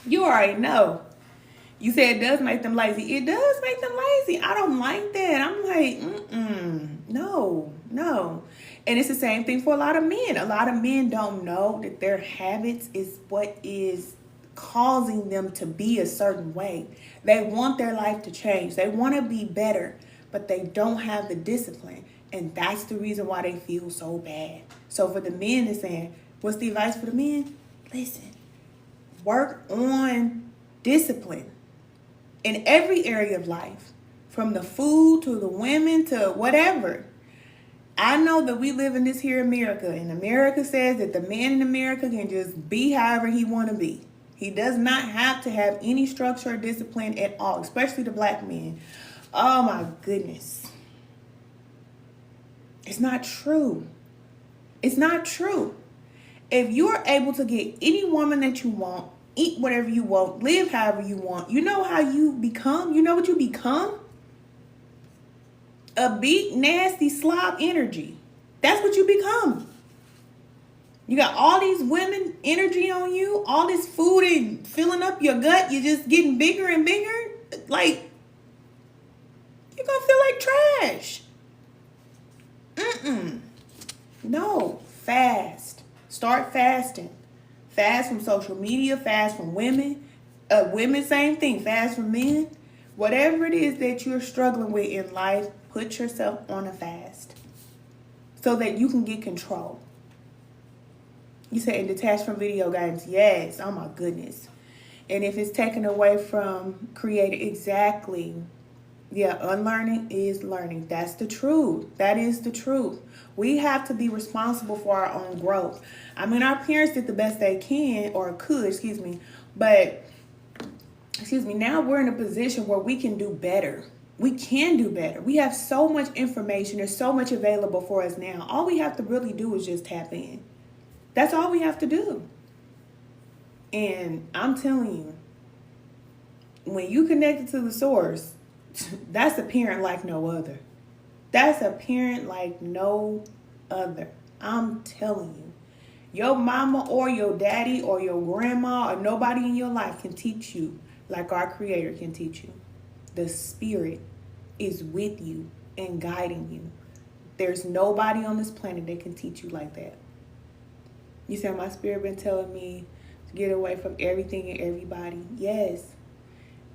You already know. You said it does make them lazy. It does make them lazy. I don't like that. I'm like, no. And it's the same thing for a lot of men. A lot of men don't know that their habits is what is causing them to be a certain way. They want their life to change. They want to be better, but they don't have the discipline. And that's the reason why they feel so bad. So for the men that's saying, what's the advice for the men? Listen, work on discipline in every area of life, from the food to the women to whatever. I know that we live in this here America, and America says that the man in America can just be however he want to be. He does not have to have any structure or discipline at all, especially the black men. Oh my goodness. It's not true. It's not true. If you're able to get any woman that you want, eat whatever you want, live however you want, you know how you become? You know what you become? A big, nasty slob energy. That's what you become. You got all these women energy on you, all this food and filling up your gut. You're just getting bigger and bigger. Like, you're going to feel like trash. No. Fast. Start fasting. Fast from social media. Fast from women. Women, same thing. Fast from men. Whatever it is that you're struggling with in life, put yourself on a fast so that you can get control. You said detached from video games. Yes. Oh my goodness. And if it's taken away from creating, exactly. Yeah, unlearning is learning. That's the truth. That is the truth. We have to be responsible for our own growth. I mean, our parents did the best they can or could, but now we're in a position where we can do better. We can do better. We have so much information. There's so much available for us now. All we have to really do is just tap in. That's all we have to do. And I'm telling you, when you connected to the source, that's a parent like no other. That's a parent like no other. I'm telling you. Your mama or your daddy or your grandma or nobody in your life can teach you like our Creator can teach you. The Spirit is with you and guiding you. There's nobody on this planet that can teach you like that. You said my spirit been telling me to get away from everything and everybody. Yes.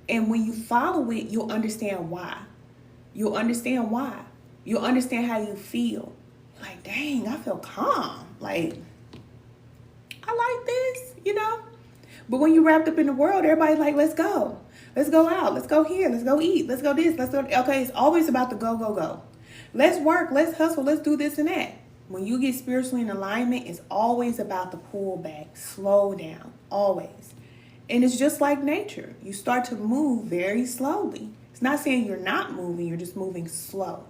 And when you follow it, you'll understand why. You'll understand why. You'll understand how you feel. Like, dang, I feel calm. Like, I like this, But when you're wrapped up in the world, everybody's like, let's go. Let's go out. Let's go here. Let's go eat. Let's go this. Let's go. Okay, it's always about the go, go, go. Let's work. Let's hustle. Let's do this and that. When you get spiritually in alignment, it's always about the pull back. Slow down. Always. And it's just like nature. You start to move very slowly. It's not saying you're not moving. You're just moving slow.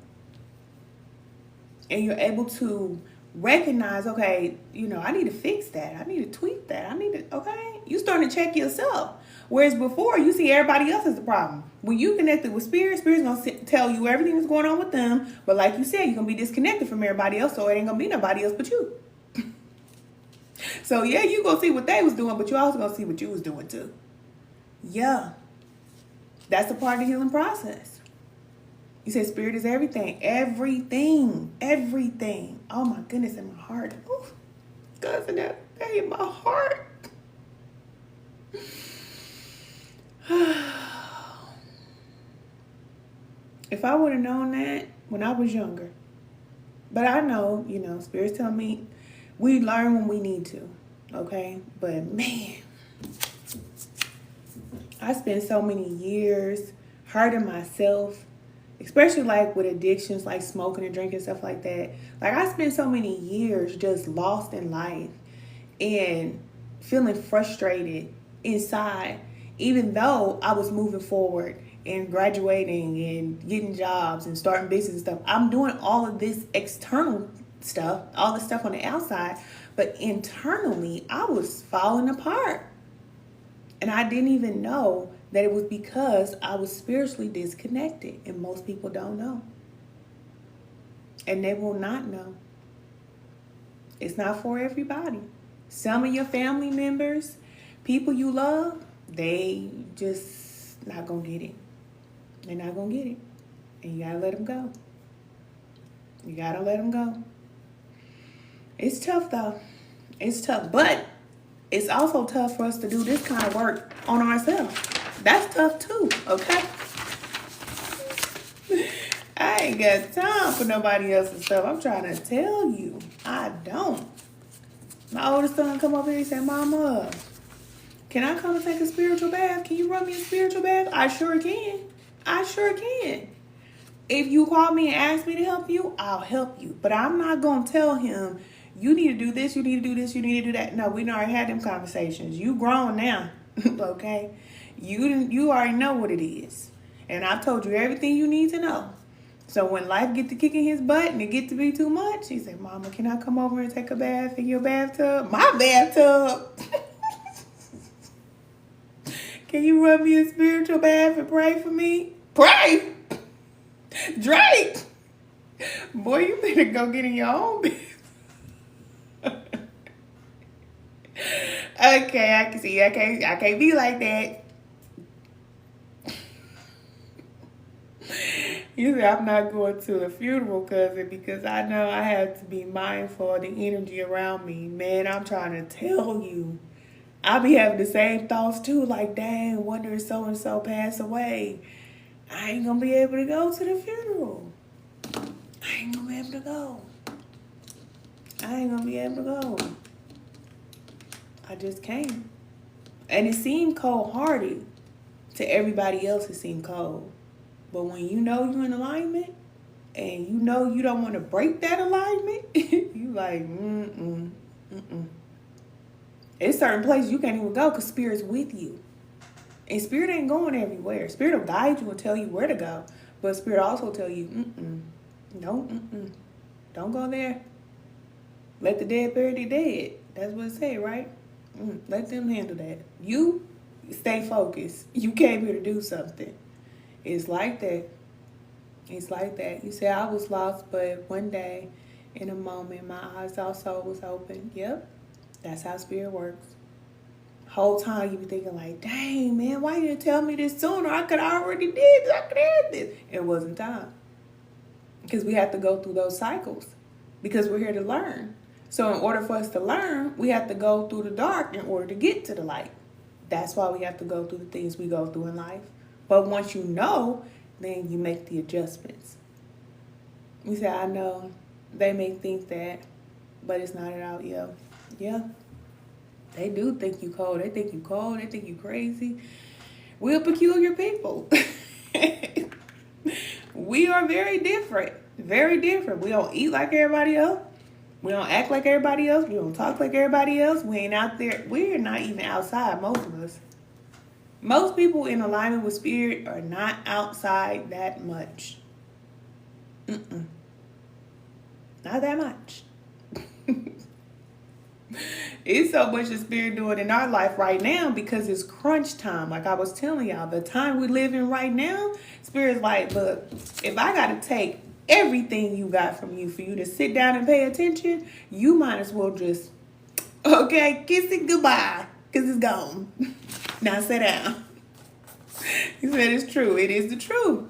And you're able to recognize, okay, I need to fix that. I need to tweak that. Okay. You starting to check yourself. Whereas before, you see everybody else as the problem. When you connected with spirit, spirit's going to tell you everything that's going on with them. But like you said, you're going to be disconnected from everybody else, so it ain't going to be nobody else but you. So yeah, you going to see what they was doing, but you also going to see what you was doing too. Yeah. That's a part of the healing process. You said spirit is everything. Everything. Everything. Oh my goodness, in my heart. Ooh, cousin, that hit my heart. If I would have known that when I was younger. But I know, spirits tell me we learn when we need to. Okay? But man, I spent so many years hurting myself, especially like with addictions like smoking and drinking, stuff like that. Like I spent so many years just lost in life and feeling frustrated inside, even though I was moving forward and graduating and getting jobs and starting business and stuff. I'm doing all of this external stuff, all the stuff on the outside, but internally I was falling apart. And I didn't even know that it was because I was spiritually disconnected. And most people don't know. And they will not know. It's not for everybody. Some of your family members, people you love, they just not going to get it. They're not going to get it. And you got to let them go. You got to let them go. It's tough though. It's tough. But it's also tough for us to do this kind of work on ourselves. That's tough too, okay? I ain't got time for nobody else's stuff. I'm trying to tell you, I don't. My oldest son come over here and say, Mama, can I come and take a spiritual bath? Can you run me a spiritual bath? I sure can. I sure can. If you call me and ask me to help you, I'll help you. But I'm not going to tell him, you need to do this, you need to do this, you need to do that. No, we already had them conversations. You grown now, okay? You already know what it is. And I've told you everything you need to know. So when life get to kicking his butt and it get to be too much, he said, Mama, can I come over and take a bath in your bathtub? My bathtub. Can you run me a spiritual bath and pray for me? Pray? Drake. Boy, you better go get in your own bath. Okay, I can see. I can't be like that. You said I'm not going to a funeral, cousin, because I know I have to be mindful of the energy around me. Man, I'm trying to tell you. I be having the same thoughts too, like, dang, wonder if so-and-so passed away. I ain't gonna be able to go to the funeral. I ain't gonna be able to go. I ain't gonna be able to go. I just can't. And it seemed cold-hearted. To everybody else, it seemed cold. But when you know you're in alignment, and you know you don't want to break that alignment, you like, It's certain places you can't even go because Spirit's with you. And Spirit ain't going everywhere. Spirit will guide you and tell you where to go. But Spirit also tell you, don't go there. Let the dead bury the dead. That's what it say, right? Let them handle that. You stay focused. You came here to do something. It's like that. It's like that. You say, I was lost, but one day, in a moment, my eyes also was open. Yep. That's how Spirit works. Whole time you be thinking like, dang, man, why you didn't tell me this sooner? I could already did this. I could have this. It wasn't time. Because we have to go through those cycles. Because we're here to learn. So in order for us to learn, we have to go through the dark in order to get to the light. That's why we have to go through the things we go through in life. But once you know, then you make the adjustments. You say, I know they may think that, but it's not at all. Yeah. They do think you cold. They think you cold. They think you crazy. We're peculiar people. We are very different. Very different. We don't eat like everybody else. We don't act like everybody else. We don't talk like everybody else. We ain't out there. We're not even outside, most of us. Most people in alignment with Spirit are not outside that much. Not that much. It's so much the Spirit doing in our life right now because it's crunch time. Like I was telling y'all, the time we live in right now, Spirit's like, look, if I got to take everything you got from you for you to sit down and pay attention, you might as well just, okay, kiss it goodbye because it's gone. Now sit down. He said it's true. It is the truth.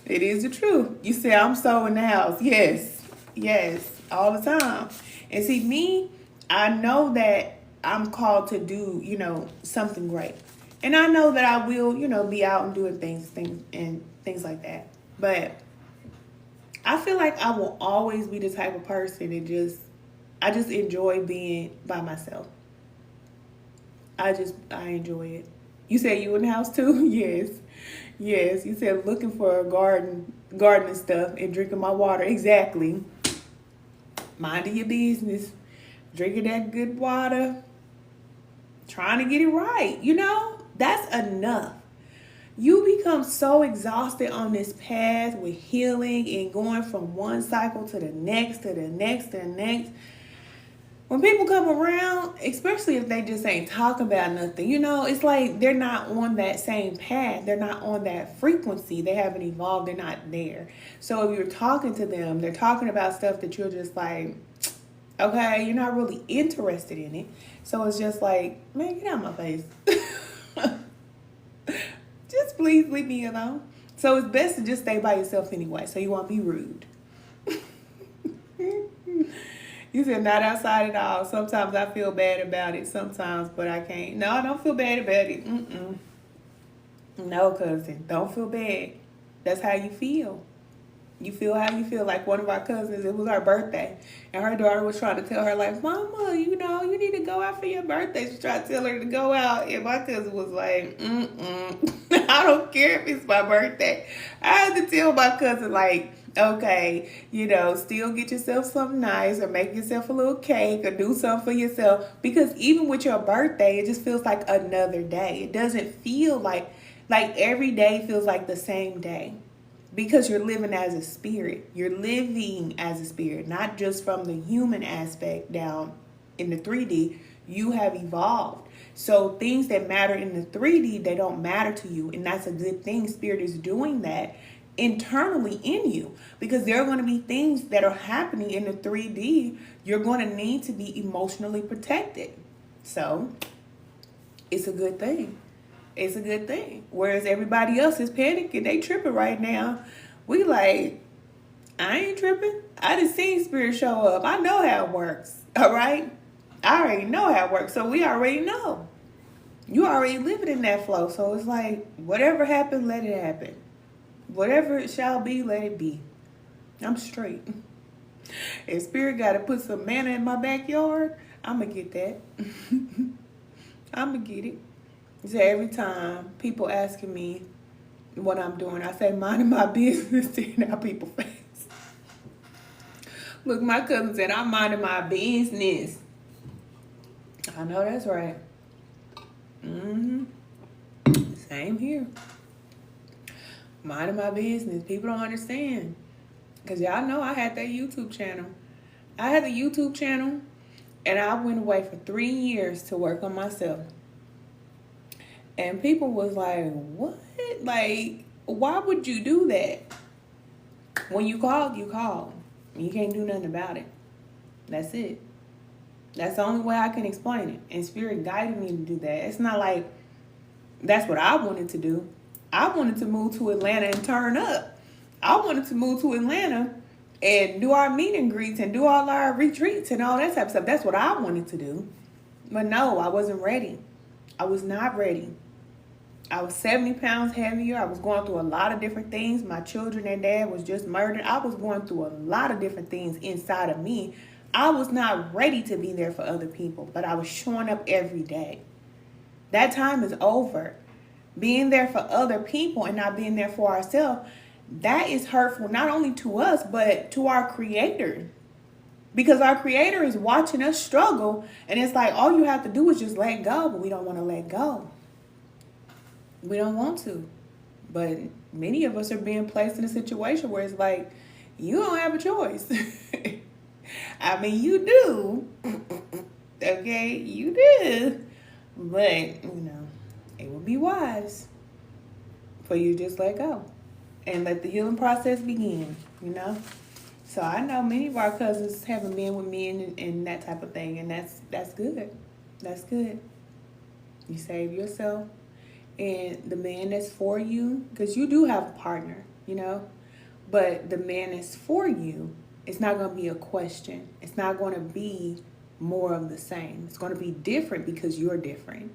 It is the truth. You say, I'm so in the house. Yes. Yes. All the time. And see, me, I know that I'm called to do, something great. And I know that I will, be out and doing things like that. But I feel like I will always be the type of person that I just enjoy being by myself. I enjoy it. You said you in the house too? Yes. Yes. You said looking for a gardening stuff and drinking my water. Exactly. Minding your business. Drinking that good water. Trying to get it right. That's enough. You become so exhausted on this path with healing and going from one cycle to the next, to the next, to the next. When people come around, especially if they just ain't talking about nothing, it's like they're not on that same path. They're not on that frequency. They haven't evolved. They're not there. So if you're talking to them, they're talking about stuff that you're just like, okay, you're not really interested in it. So it's just like, man, get out of my face. Just please leave me alone. So it's best to just stay by yourself anyway, so you won't be rude. You said not outside at all. Sometimes I feel bad about it. Sometimes, but I can't. No, I don't feel bad about it. No, cousin. Don't feel bad. That's how you feel. You feel how you feel. Like one of our cousins, it was her birthday. And her daughter was trying to tell her, like, Mama, you need to go out for your birthday. She tried to tell her to go out. And my cousin was like, I don't care if it's my birthday. I had to tell my cousin, like, okay, still get yourself something nice or make yourself a little cake or do something for yourself. Because even with your birthday, it just feels like another day. It doesn't feel like every day feels like the same day. Because you're living as a spirit. You're living as a spirit, not just from the human aspect down in the 3D. You have evolved. So things that matter in the 3D, they don't matter to you. And that's a good thing. Spirit is doing that internally in you. Because there are going to be things that are happening in the 3D. You're going to need to be emotionally protected. So it's a good thing. It's a good thing. Whereas everybody else is panicking. They tripping right now. We like, I ain't tripping. I done seen Spirit show up. I know how it works. All right? I already know how it works. So we already know. You already living in that flow. So it's like, whatever happened, let it happen. Whatever it shall be, let it be. I'm straight. If Spirit got to put some manna in my backyard, I'm going to get that. I'm going to get it. So every time people asking me what I'm doing, I say, minding my business in our people face. Look, my cousin said, I'm minding my business. I know that's right. Same here. Minding my business. People don't understand. Because y'all know I had that YouTube channel. I had the YouTube channel, and I went away for 3 years to work on myself. And people was like, what? Like, why would you do that? When you called, you called. You can't do nothing about it. That's it. That's the only way I can explain it. And Spirit guided me to do that. It's not like that's what I wanted to do. I wanted to move to Atlanta and turn up. I wanted to move to Atlanta and do our meet and greets and do all our retreats and all that type of stuff. That's what I wanted to do. But no, I wasn't ready. I was not ready. I was 70 pounds heavier. I was going through a lot of different things. My children and dad was just murdered. I was going through a lot of different things inside of me. I was not ready to be there for other people, but I was showing up every day. That time is over. Being there for other people and not being there for ourselves, that is hurtful not only to us, but to our Creator. Because our Creator is watching us struggle, and it's like all you have to do is just let go, but we don't want to let go. We don't want to. But many of us are being placed in a situation where it's like, you don't have a choice. I mean, you do, Okay, you do. But, it would be wise for you to just let go and let the healing process begin, So I know many of our cousins haven't been with me and that type of thing, and that's good. That's good. You save yourself and the man that's for you, because you do have a partner, but the man that's for you, it's not going to be a question. It's not going to be more of the same. It's going to be different because you're different.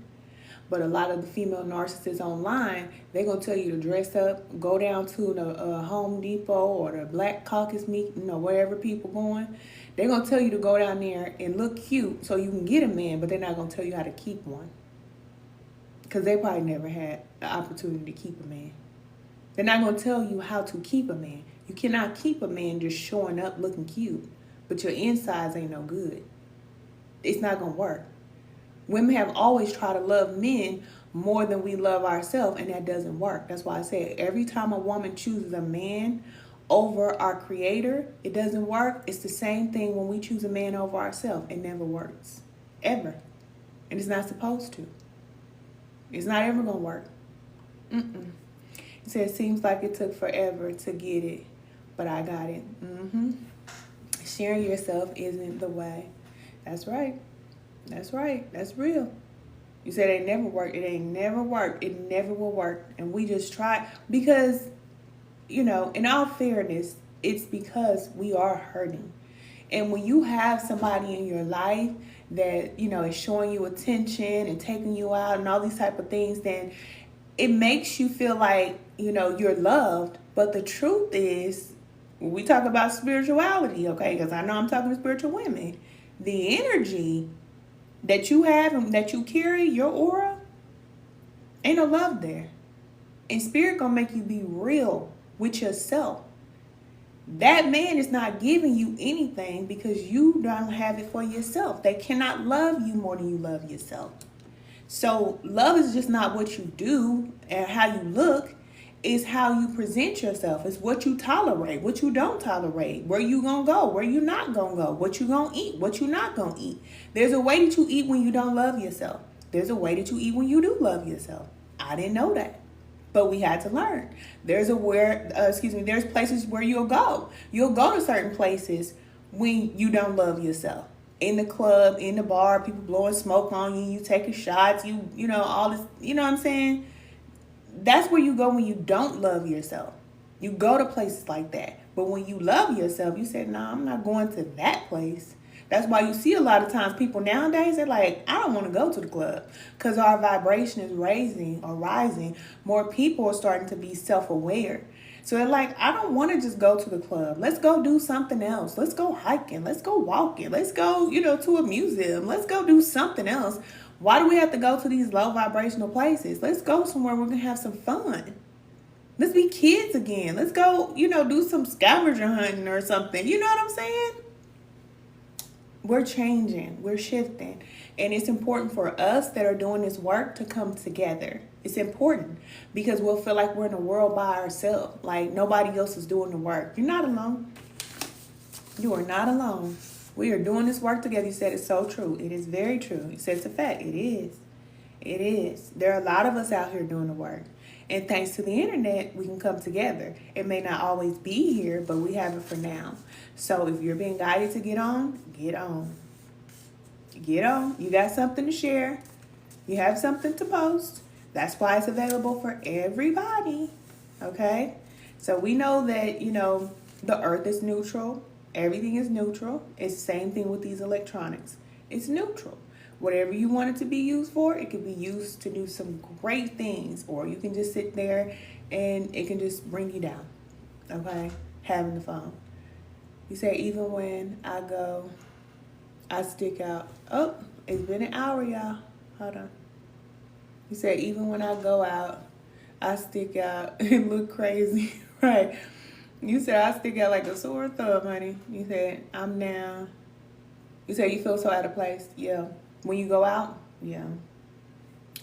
But a lot of the female narcissists online, they're going to tell you to dress up, go down to the Home Depot or the Black Caucus meet, wherever people going. They're going to tell you to go down there and look cute so you can get a man, but they're not going to tell you how to keep one. Because they probably never had the opportunity to keep a man. They're not going to tell you how to keep a man. You cannot keep a man just showing up looking cute, but your insides ain't no good. It's not going to work. Women have always tried to love men more than we love ourselves, and that doesn't work. That's why I say every time a woman chooses a man over our creator, it doesn't work. It's the same thing when we choose a man over ourselves. It never works. Ever. And it's not supposed to. It's not ever going to work. It says, it seems like it took forever to get it, but I got it. Sharing yourself isn't the way. That's right. That's right. That's real. You said it never worked. It ain't never worked. It never will work. And we just try because, in all fairness, it's because we are hurting. And when you have somebody in your life that, is showing you attention and taking you out and all these type of things, then it makes you feel like, you're loved. But the truth is, we talk about spirituality, okay? Because I know I'm talking to spiritual women. The energy that you have and that you carry, your aura, ain't no love there. And spirit gonna make you be real with yourself. That man is not giving you anything because you don't have it for yourself. They cannot love you more than you love yourself. So love is just not what you do and how you look. It's how you present yourself. It's what you tolerate, what you don't tolerate, where you gonna go, where you not gonna go, what you gonna eat, what you not gonna eat. There's a way that you eat when you don't love yourself. There's a way that you eat when you do love yourself. I didn't know that, but we had to learn. There's places where you'll go. You'll go to certain places when you don't love yourself. In the club, in the bar, people blowing smoke on you, you taking shots, all this, what I'm saying? That's where you go when you don't love yourself. You go to places like that. But when you love yourself, you say, no, I'm not going to that place. That's why you see a lot of times people nowadays, they're like, I don't want to go to the club because our vibration is rising. More people are starting to be self-aware. So they're like, I don't want to just go to the club. Let's go do something else. Let's go hiking. Let's go walking. Let's go, to a museum. Let's go do something else. Why do we have to go to these low vibrational places? Let's go somewhere we're going to have some fun. Let's be kids again. Let's go, do some scavenger hunting or something. You know what I'm saying? We're changing. We're shifting. And it's important for us that are doing this work to come together. It's important because we'll feel like we're in a world by ourselves. Like nobody else is doing the work. You're not alone. You are not alone. We are doing this work together. You said it's so true. It is very true. You said it's a fact. It is. It is. There are a lot of us out here doing the work. And thanks to the internet, we can come together. It may not always be here, but we have it for now. So if you're being guided to get on, get on. Get on. You got something to share. You have something to post. That's why it's available for everybody. Okay? So we know that, the earth is neutral. Everything is neutral. It's the same thing with these electronics. It's neutral. Whatever you want it to be used for, it can be used to do some great things. Or you can just sit there and it can just bring you down. Okay? Having the phone. You say, even when I go, I stick out. Oh, it's been an hour, y'all. Hold on. You said, even when I go out, I stick out and look crazy. Right. You said, I stick out like a sore thumb, honey. You said, I'm down. You said, you feel so out of place. Yeah. When you go out, yeah.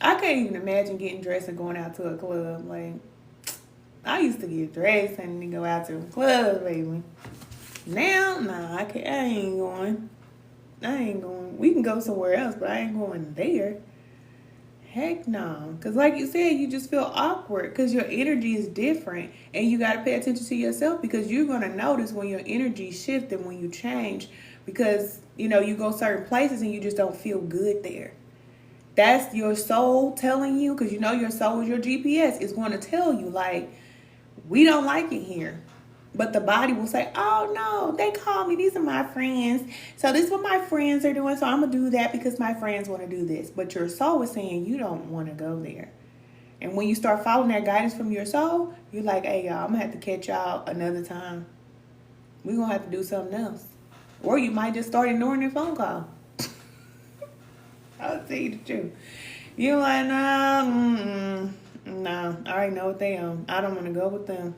I can't even imagine getting dressed and going out to a club. Like, I used to get dressed and then go out to a club, baby. Now, nah, I ain't going. I ain't going. We can go somewhere else, but I ain't going there. Heck no. Because like you said, you just feel awkward because your energy is different. And you got to pay attention to yourself because you're going to notice when your energy shifts and when you change. Because, you know, you go certain places and you just don't feel good there. That's your soul telling you, because you know your soul is your GPS. It's going to tell you, like, we don't like it here. But the body will say, oh, no, they call me. These are my friends. So this is what my friends are doing. So I'm going to do that because my friends want to do this. But your soul is saying you don't want to go there. And when you start following that guidance from your soul, you're like, hey, y'all, I'm going to have to catch y'all another time. We're going to have to do something else. Or you might just start ignoring their phone call. I'll tell you the truth. You're like, no, I already know what they on. I don't want to go with them.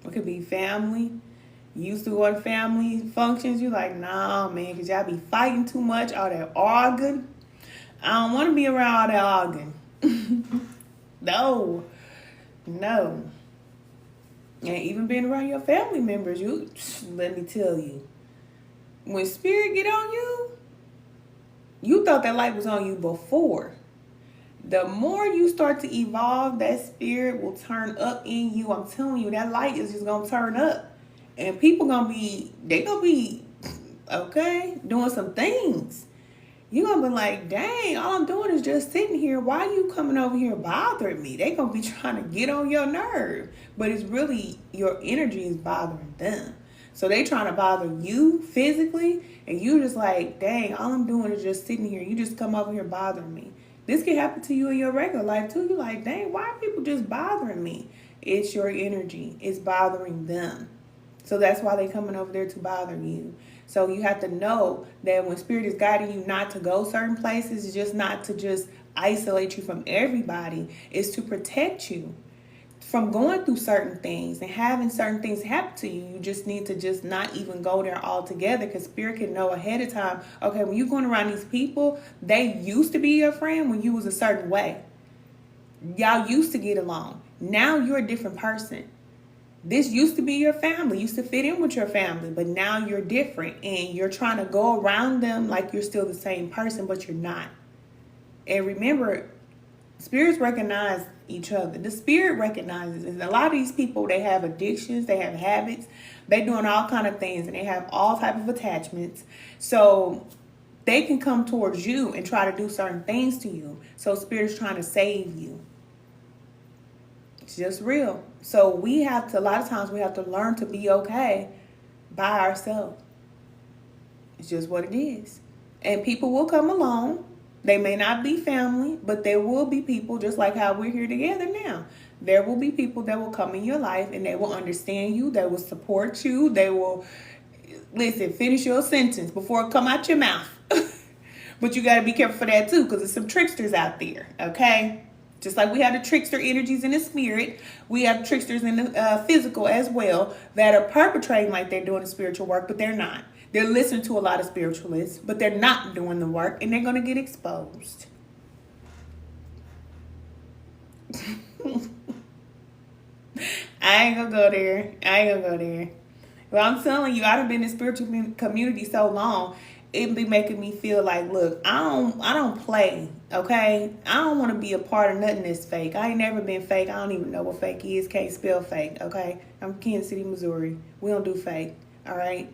It could be family. You used to go to family functions. You're like, nah, man, because y'all be fighting too much, all that arguing. I don't want to be around all that arguing. No. And even being around your family members, let me tell you, when spirit get on you, you thought that light was on you before. The more you start to evolve, that spirit will turn up in you. I'm telling you, that light is just going to turn up. And people going to be, okay, doing some things. You're going to be like, dang, all I'm doing is just sitting here. Why are you coming over here bothering me? They going to be trying to get on your nerve. But it's really your energy is bothering them. So they trying to bother you physically. And you just like, dang, all I'm doing is just sitting here. You just come over here bothering me. This can happen to you in your regular life too. You're like, dang, why are people just bothering me? It's your energy. It's bothering them. So that's why they're coming over there to bother you. So you have to know that when spirit is guiding you not to go certain places, it's just not to just isolate you from everybody. It's to protect you from going through certain things and having certain things happen to you. You just need to just not even go there altogether, because spirit can know ahead of time, okay, when you're going around these people, they used to be your friend when you was a certain way. Y'all used to get along. Now you're a different person. This used to be your family, used to fit in with your family, but now you're different and you're trying to go around them like you're still the same person, but you're not. And remember, spirits recognize each other. The spirit recognizes, and a lot of these people, they have addictions, they have habits, they doing all kind of things, and they have all type of attachments. So they can come towards you and try to do certain things to you. So spirit's trying to save you. It's just real. So we have to, a lot of times we have to learn to be okay by ourselves. It's just what it is. And people will come along. They may not be family, but there will be people, just like how we're here together now. There will be people that will come in your life and they will understand you. They will support you. They will, listen, finish your sentence before it come out your mouth. But you got to be careful for that too, because there's some tricksters out there, okay? Just like we have the trickster energies in the spirit, we have tricksters in the physical as well that are perpetrating like they're doing the spiritual work, but they're not. They're listening to a lot of spiritualists, but they're not doing the work, and they're going to get exposed. I ain't going to go there. Well, I'm telling you, I've been in the spiritual community so long, it be making me feel like, look, I don't play, okay? I don't want to be a part of nothing that's fake. I ain't never been fake. I don't even know what fake is. Can't spell fake, okay? I'm Kansas City, Missouri. We don't do fake, all right?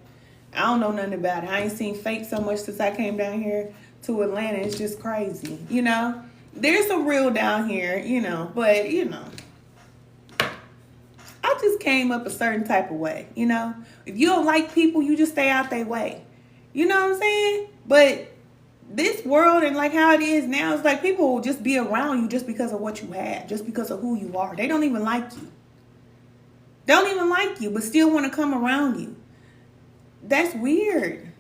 I don't know nothing about it. I ain't seen fake so much since I came down here to Atlanta. It's just crazy, you know? There's some real down here, you know, but, you know, I just came up a certain type of way, you know? If you don't like people, you just stay out their way. You know what I'm saying? But this world and like how it is now, it's like people will just be around you just because of what you have, just because of who you are. They don't even like you. Don't even like you, but still want to come around you. That's weird.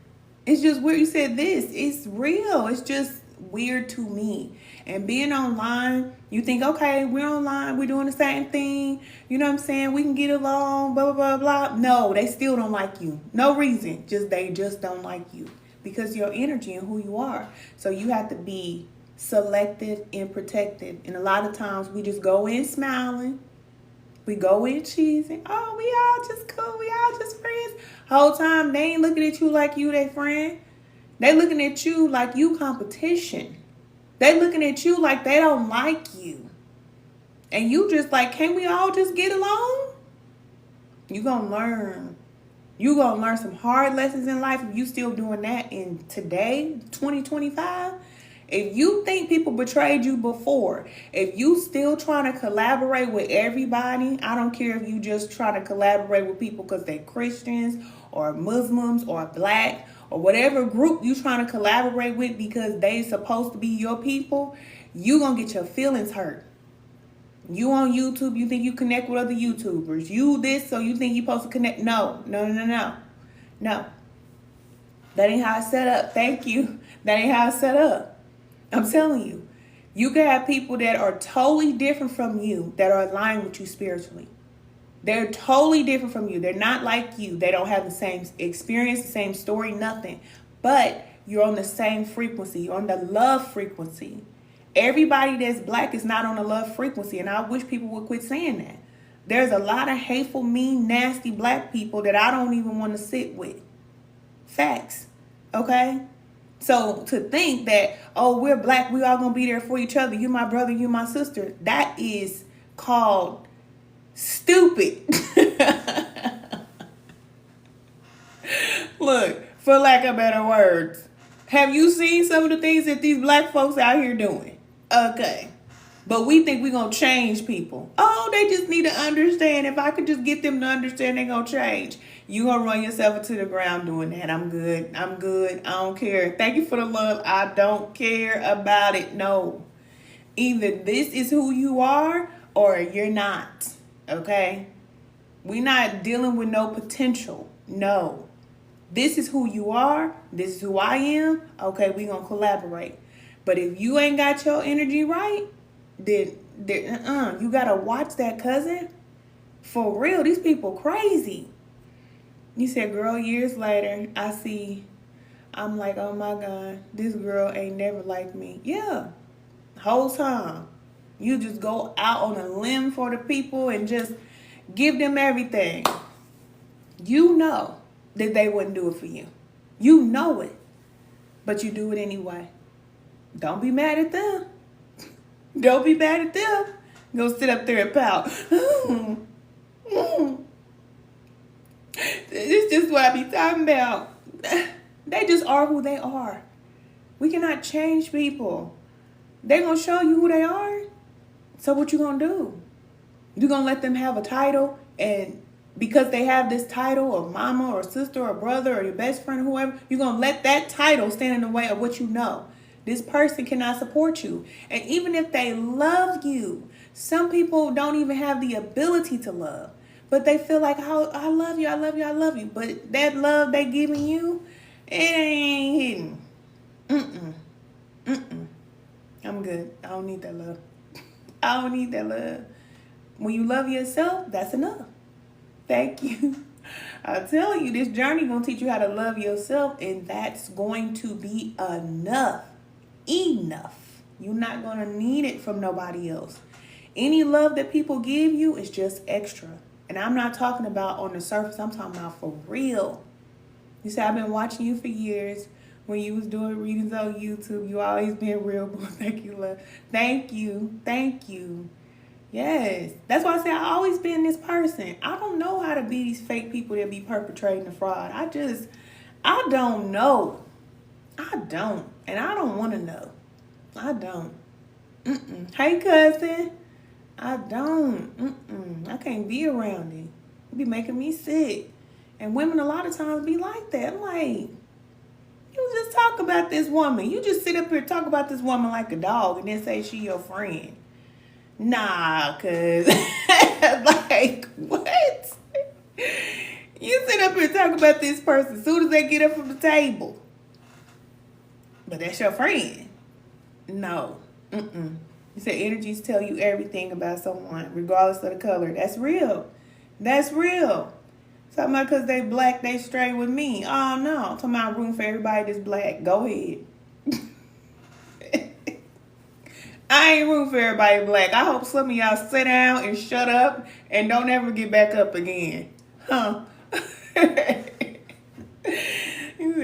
It's just weird. You said this. It's real. It's just weird to me. And being online, you think, okay, we're online. We're doing the same thing. You know what I'm saying? We can get along, blah, blah, blah, blah. No, they still don't like you. No reason. They just don't like you because your energy and who you are. So you have to be selective and protective. And a lot of times we just go in smiling. We go in cheesing. Oh, we all just cool. We all just friends. Whole time they ain't looking at you like you their friend. They looking at you like you competition. They looking at you like they don't like you. And you just like, can't we all just get along? You gonna learn. You gonna learn some hard lessons in life if you still doing that in today, 2025. If you think people betrayed you before, if you still trying to collaborate with everybody, I don't care if you just trying to collaborate with people because they're Christians or Muslims or black or whatever group you trying to collaborate with because they supposed to be your people, you gonna get your feelings hurt. You on YouTube, you think you connect with other YouTubers. You this, so you think you supposed to connect. No. No. That ain't how it's set up. Thank you. That ain't how it's set up. I'm telling you. You can have people that are totally different from you that are aligned with you spiritually. They're totally different from you. They're not like you. They don't have the same experience, the same story, nothing. But you're on the same frequency. You're on the love frequency. Everybody that's black is not on a love frequency, and I wish people would quit saying that. There's a lot of hateful, mean, nasty black people that I don't even want to sit with. Facts. Okay? So to think that, oh, we're black, we all going to be there for each other. You my brother, you my sister. That is called stupid. Look, for lack of better words, have you seen some of the things that these black folks out here doing? Okay. But we think we're going to change people. Oh, they just need to understand. If I could just get them to understand, they're going to change. You going to run yourself into the ground doing that. I'm good. I don't care. Thank you for the love. I don't care about it. No. Either this is who you are or you're not. Okay? We're not dealing with no potential. No. This is who you are. This is who I am. Okay, we're going to collaborate. But if you ain't got your energy right, then you got to watch that, cousin. For real, these people crazy. You said, girl, years later, I'm like, oh my God, this girl ain't never liked me. Yeah, whole time. You just go out on a limb for the people and just give them everything. You know that they wouldn't do it for you. You know it. But you do it anyway. Don't be mad at them. Don't be mad at them. Go sit up there and pout. This is just what I be talking about. They just are who they are. We cannot change people. They're going to show you who they are. So what you going to do? You going to let them have a title, and because they have this title of mama or sister or brother or your best friend or whoever, you're going to let that title stand in the way of what you know. This person cannot support you. And even if they love you, some people don't even have the ability to love. But they feel like, oh, I love you, I love you, I love you. But that love they giving you, it ain't hitting. I'm good. I don't need that love. I don't need that love. When you love yourself, that's enough. Thank you. I'm telling you, this journey going to teach you how to love yourself, and that's going to be enough. Enough. You're not going to need it from nobody else. Any love that people give you is just extra. And I'm not talking about on the surface. I'm talking about for real. You say, I've been watching you for years. When you was doing readings on YouTube, you always been real. Thank you, love. Thank you. Thank you. Yes. That's why I say I always been this person. I don't know how to be these fake people that be perpetrating the fraud. I don't know. I don't. And I don't want to know. I don't. Hey, cousin. I don't. I can't be around it. It be making me sick. And women a lot of times be like that. I'm like, you just talk about this woman. You just sit up here and talk about this woman like a dog and then say she your friend. Nah, cuz. Like, what? You sit up here and talk about this person as soon as they get up from the table. But that's your friend. No. You said energies tell you everything about someone, regardless of the color. That's real. That's real. Talking about because they black, they straight with me. Oh, no. Talking about room for everybody that's black. Go ahead. I ain't room for everybody black. I hope some of y'all sit down and shut up and don't ever get back up again. Huh?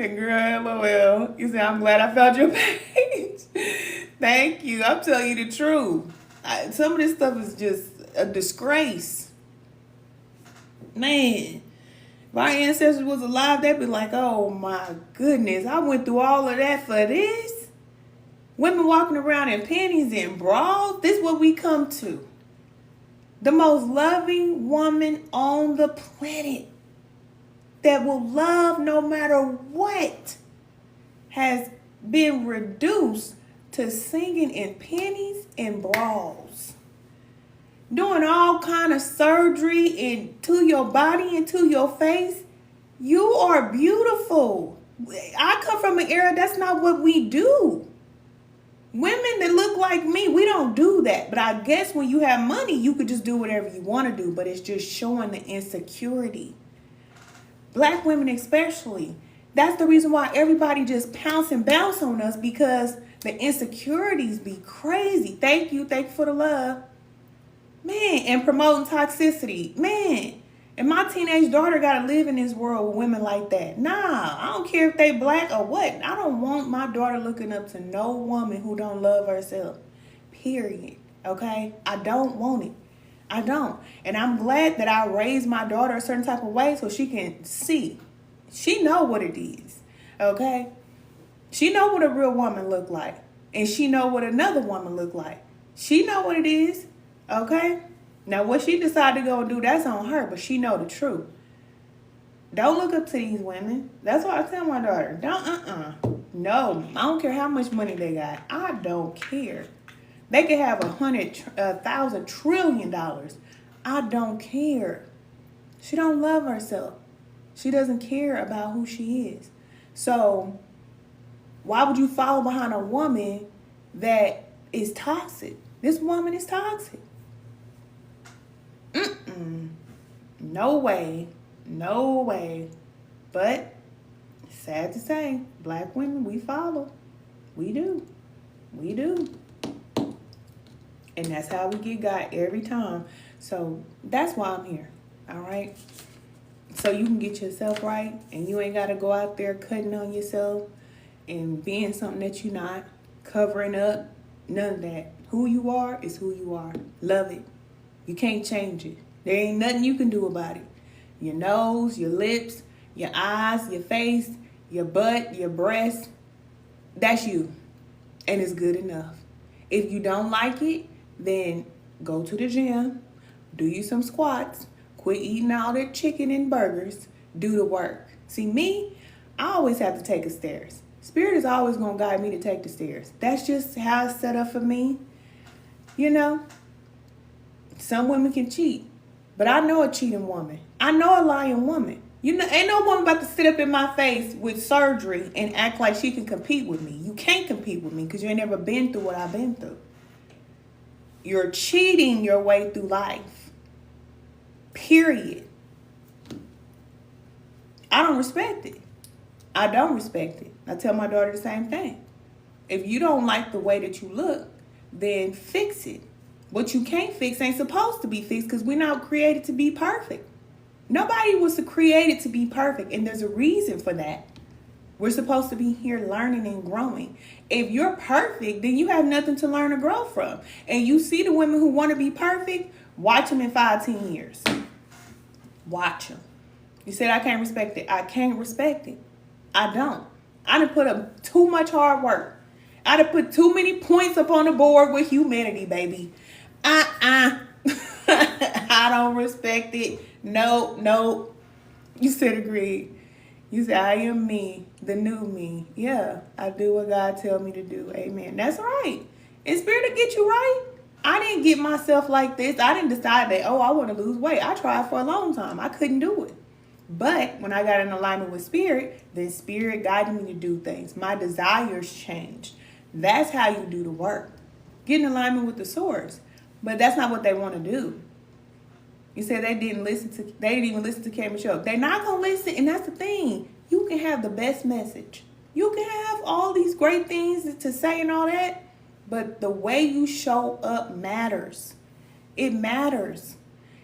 said, girl, LOL. You said, I'm glad I found your page. Thank you. I'm telling you the truth. Some of this stuff is just a disgrace. Man, if our ancestors was alive, they'd be like, oh my goodness, I went through all of that for this. Women walking around in panties and bras. This is what we come to. The most loving woman on the planet that will love no matter what has been reduced to singing in panties and bras. Doing all kind of surgery into your body, into your face. You are beautiful. I come from an era that's not what we do. Women that look like me, we don't do that. But I guess when you have money, you could just do whatever you want to do. But it's just showing the insecurity. Black women especially. That's the reason why everybody just pounce and bounce on us, because the insecurities be crazy. Thank you for the love. Man, and promoting toxicity. Man, and my teenage daughter got to live in this world with women like that. Nah, I don't care if they black or what. I don't want my daughter looking up to no woman who don't love herself. Period. Okay? I don't want it. I don't. And I'm glad that I raised my daughter a certain type of way so she can see. She know what it is. Okay? She know what a real woman look like. And she know what another woman look like. She know what it is. Okay? Now, what she decided to go and do, that's on her, but she know the truth. Don't look up to these women. That's what I tell my daughter. No, I don't care how much money they got. I don't care. They could have $100,000 trillion. I don't care. She don't love herself. She doesn't care about who she is. So, why would you follow behind a woman that is toxic? This woman is toxic. No way. No way. But, sad to say, black women, we follow. We do. We do. And that's how we get got every time. So, that's why I'm here. All right? So you can get yourself right, and you ain't got to go out there cutting on yourself and being something that you're not, covering up, none of that. Who you are is who you are. Love it. You can't change it. There ain't nothing you can do about it. Your nose, your lips, your eyes, your face, your butt, your breasts, that's you. And it's good enough. If you don't like it, then go to the gym, do you some squats, quit eating all that chicken and burgers, do the work. See, me, I always have to take the stairs. Spirit is always going to guide me to take the stairs. That's just how it's set up for me. You know, some women can cheat, but I know a cheating woman. I know a lying woman. You know, ain't no woman about to sit up in my face with surgery and act like she can compete with me. You can't compete with me because you ain't never been through what I've been through. You're cheating your way through life. Period. I don't respect it. I don't respect it. I tell my daughter the same thing. If you don't like the way that you look, then fix it. What you can't fix ain't supposed to be fixed because we're not created to be perfect. Nobody was created to be perfect, and there's a reason for that. We're supposed to be here learning and growing. If you're perfect, then you have nothing to learn or grow from. And you see the women who want to be perfect, watch them in 5-10 years. Watch them. You said I can't respect it. I can't respect it. I don't. I done put up too much hard work. I done put too many points up on the board with humanity, baby. I don't respect it. No. You said agreed. You said, I am me, the new me. Yeah, I do what God tells me to do. Amen. That's right. And Spirit will get you right. I didn't get myself like this. I didn't decide that, I want to lose weight. I tried for a long time. I couldn't do it. But when I got in alignment with Spirit, then Spirit guided me to do things. My desires changed. That's how you do the work. Get in alignment with the source. But that's not what they want to do. You said they didn't even listen to Cam and Show. They're not going to listen, and that's the thing. You can have the best message. You can have all these great things to say and all that, but the way you show up matters. It matters.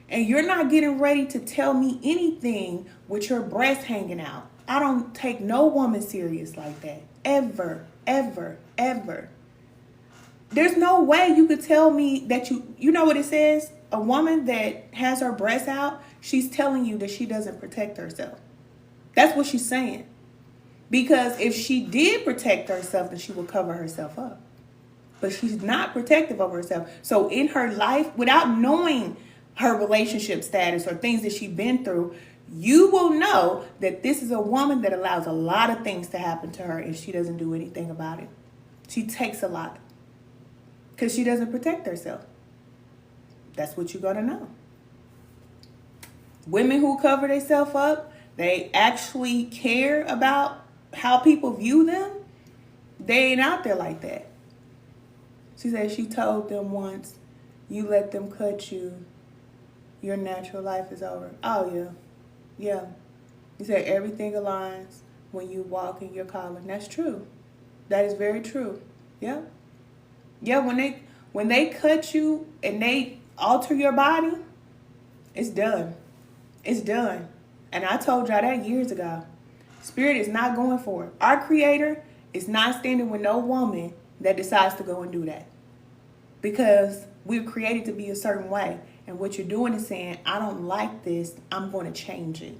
And you're not getting ready to tell me anything with your breasts hanging out. I don't take no woman serious like that. Ever, ever, ever. There's no way you could tell me that you know what it says? A woman that has her breasts out, she's telling you that she doesn't protect herself. That's what she's saying. Because if she did protect herself, then she would cover herself up. But she's not protective of herself. So in her life, without knowing her relationship status or things that she's been through, you will know that this is a woman that allows a lot of things to happen to her and she doesn't do anything about it. She takes a lot because she doesn't protect herself. That's what you're going to know. Women who cover themselves up, they actually care about how people view them. They ain't out there like that. She said she told them once, you let them cut you, your natural life is over. Oh, yeah. Yeah. You said everything aligns when you walk in your calling. That's true. That is very true. Yeah. Yeah, when they cut you and they alter your body, it's done. It's done. And I told y'all that years ago. Spirit is not going for it. Our Creator is not standing with no woman that decides to go and do that. Because we're created to be a certain way. And what you're doing is saying, I don't like this. I'm going to change it.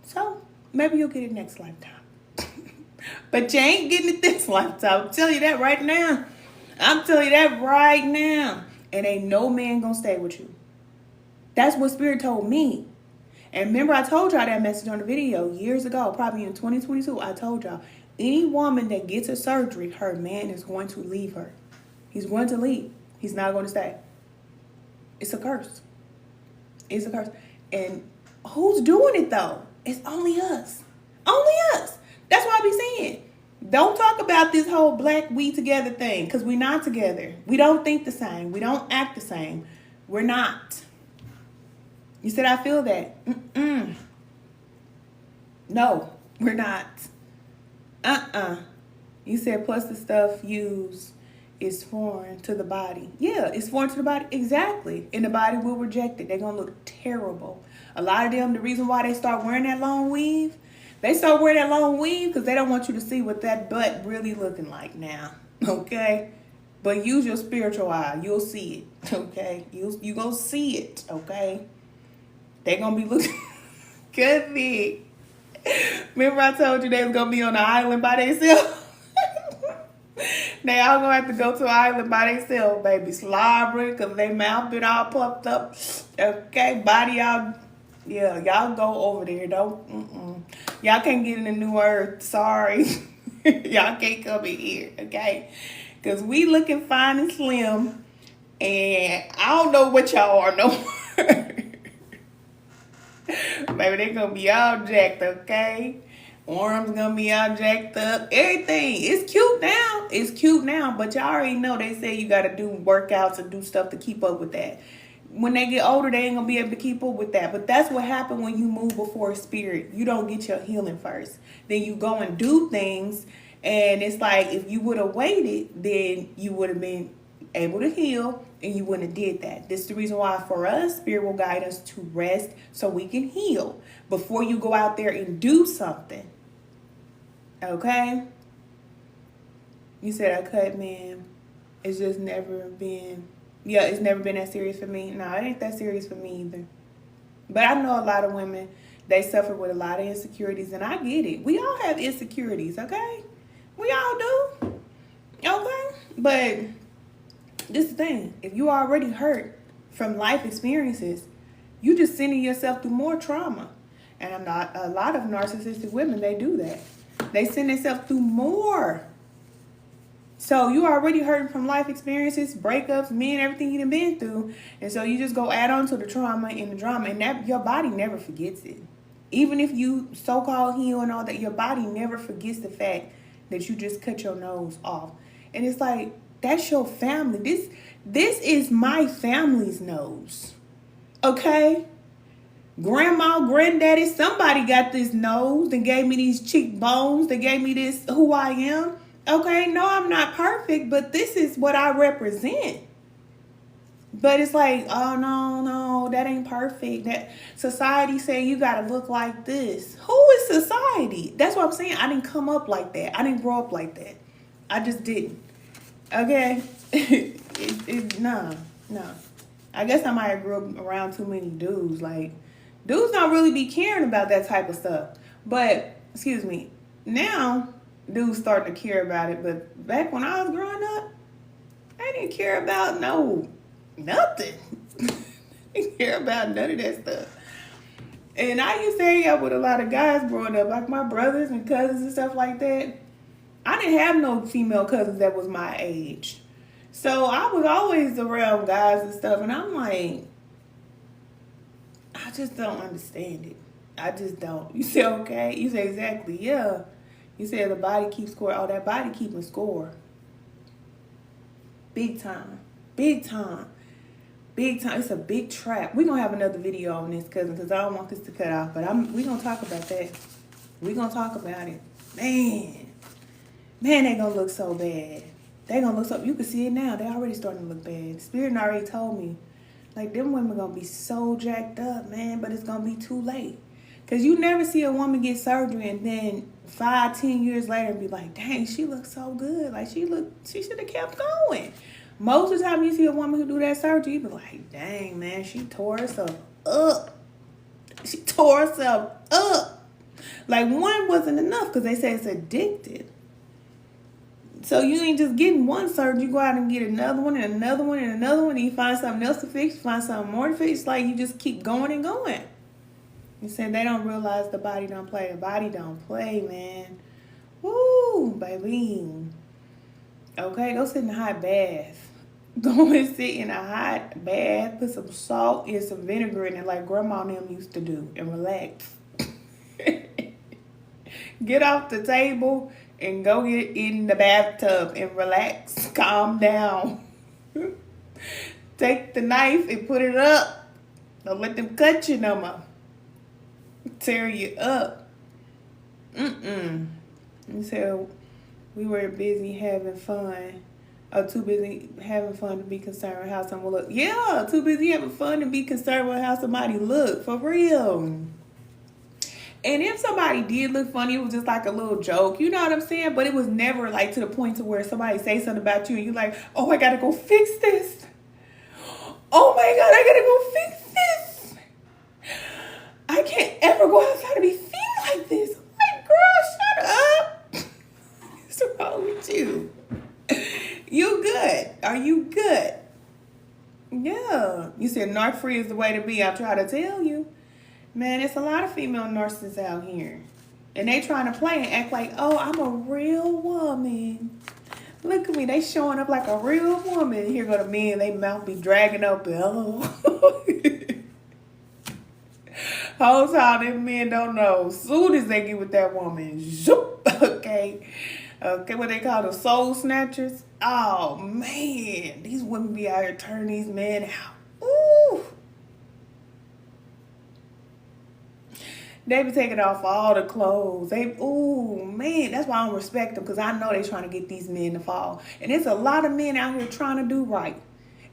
So maybe you'll get it next lifetime. But you ain't getting it this lifetime. I'm telling you that right now. I'm telling you that right now. And ain't no man going to stay with you. That's what Spirit told me. And remember, I told y'all that message on the video years ago, probably in 2022. I told y'all, any woman that gets a surgery, her man is going to leave her. He's going to leave. He's not going to stay. It's a curse. It's a curse. And who's doing it, though? It's only us. Only us. That's why I be saying, don't talk about this whole black we together thing, because we're not together. We don't think the same. We don't act the same. We're not. You said, I feel that. No, we're not. You said, plus the stuff used is foreign to the body. Yeah, it's foreign to the body. Exactly. And the body will reject it. They're going to look terrible. A lot of them, the reason why they start wearing that long weave, they start wearing that long weave because they don't want you to see what that butt really looking like now. Okay? But use your spiritual eye. You'll see it. Okay? You going to see it. Okay? They're going to be looking. Could be. Remember I told you they was going to be on an island by themselves? They all going to have to go to an island by themselves, baby. Slobbering because they mouth been all puffed up. Okay? Body all. Yeah, y'all go over there. Don't. Y'all can't get in the new earth. Sorry. Y'all can't come in here. Okay? Because we looking fine and slim. And I don't know what y'all are no more. Baby, they gonna be all jacked, okay? Arms gonna be all jacked up. Everything. It's cute now. It's cute now. But y'all already know they say you gotta do workouts and do stuff to keep up with that. When they get older, they ain't gonna be able to keep up with that. But that's what happened when you move before Spirit. You don't get your healing first. Then you go and do things. And it's like, if you would have waited, then you would have been able to heal, and you wouldn't have did that. This is the reason why for us, Spirit will guide us to rest so we can heal before you go out there and do something. Okay? You said I cut, man. It's just never been, it's never been that serious for me. No, it ain't that serious for me either. But I know a lot of women, they suffer with a lot of insecurities, and I get it. We all have insecurities, okay? We all do. Okay? But this is the thing. If you already hurt from life experiences, you just sending yourself through more trauma. And a lot of narcissistic women, they do that. They send themselves through more. So you already hurting from life experiences, breakups, men, everything you've been through. And so you just go add on to the trauma and the drama. And that your body never forgets it. Even if you so-called heal and all that, your body never forgets the fact that you just cut your nose off. And it's like, that's your family. This is my family's nose. Okay? Grandma, granddaddy, somebody got this nose. They gave me these cheekbones. They gave me this who I am. Okay? No, I'm not perfect, but this is what I represent. But it's like, oh no, that ain't perfect. That society say you gotta look like this. Who is society? That's what I'm saying. I didn't come up like that. I didn't grow up like that. I just didn't. Okay? No. I guess I might have grew up around too many dudes. Like, dudes don't really be caring about that type of stuff. But, excuse me, now dudes starting to care about it. But back when I was growing up, I didn't care about nothing. I didn't care about none of that stuff. And I used to hang out with a lot of guys growing up, like my brothers and cousins and stuff like that. I didn't have no female cousins that was my age. So I was always around guys and stuff, and I'm like, I just don't understand it. I just don't. You say, okay? You say, exactly, yeah. You say the body keeps score. Oh, that body keeping score. Big time. Big time. Big time. It's a big trap. We're going to have another video on this, cousin, because I don't want this to cut off. But we're going to talk about that. We're going to talk about it. Man, they going to look so bad. They going to look so... You can see it now. They already starting to look bad. Spirit already told me. Like, them women going to be so jacked up, man. But it's going to be too late. Because you never see a woman get surgery and then 5-10 years later and be like, dang, she looks so good. Like, she should have kept going. Most of the time you see a woman who do that surgery, you be like, dang, man, she tore herself up. She tore herself up. Like, one wasn't enough because they say it's addicted. So you ain't just getting one surgery. You go out and get another one and another one and another one. And you find something else to fix. You find something more to fix. Like, you just keep going and going. You said they don't realize the body don't play. The body don't play, man. Woo, baby. Okay, go sit in a hot bath. Go and sit in a hot bath. Put some salt and some vinegar in it like grandma and them used to do. And relax. Get off the table and go get in the bathtub and relax. Calm down. Take the knife and put it up. Don't let them cut you no more. Tear you up. You said we were busy having fun. Oh, too busy having fun to be concerned with how someone look. Yeah, too busy having fun to be concerned with how somebody look. For real. And if somebody did look funny, it was just like a little joke. You know what I'm saying? But it was never like to the point to where somebody say something about you and you're like, oh, I gotta go fix this. Oh my God, I gotta go fix this. I can't ever go outside and be feeling like this. I'm like, girl, shut up. What's wrong with you? You good? Are you good? Yeah. You said narc free is the way to be. I try to tell you. Man, it's a lot of female narcissists out here. And they trying to play and act like, oh, I'm a real woman. Look at me. They showing up like a real woman. Here go the men. They mouth be dragging up. Oh. Whole time them men don't know. Soon as they get with that woman, zoop, okay, what they call the soul snatchers. Oh man, these women be out here turning these men out. Ooh, they be taking off all the clothes. Ooh man, that's why I don't respect them because I know they trying to get these men to fall. And there's a lot of men out here trying to do right.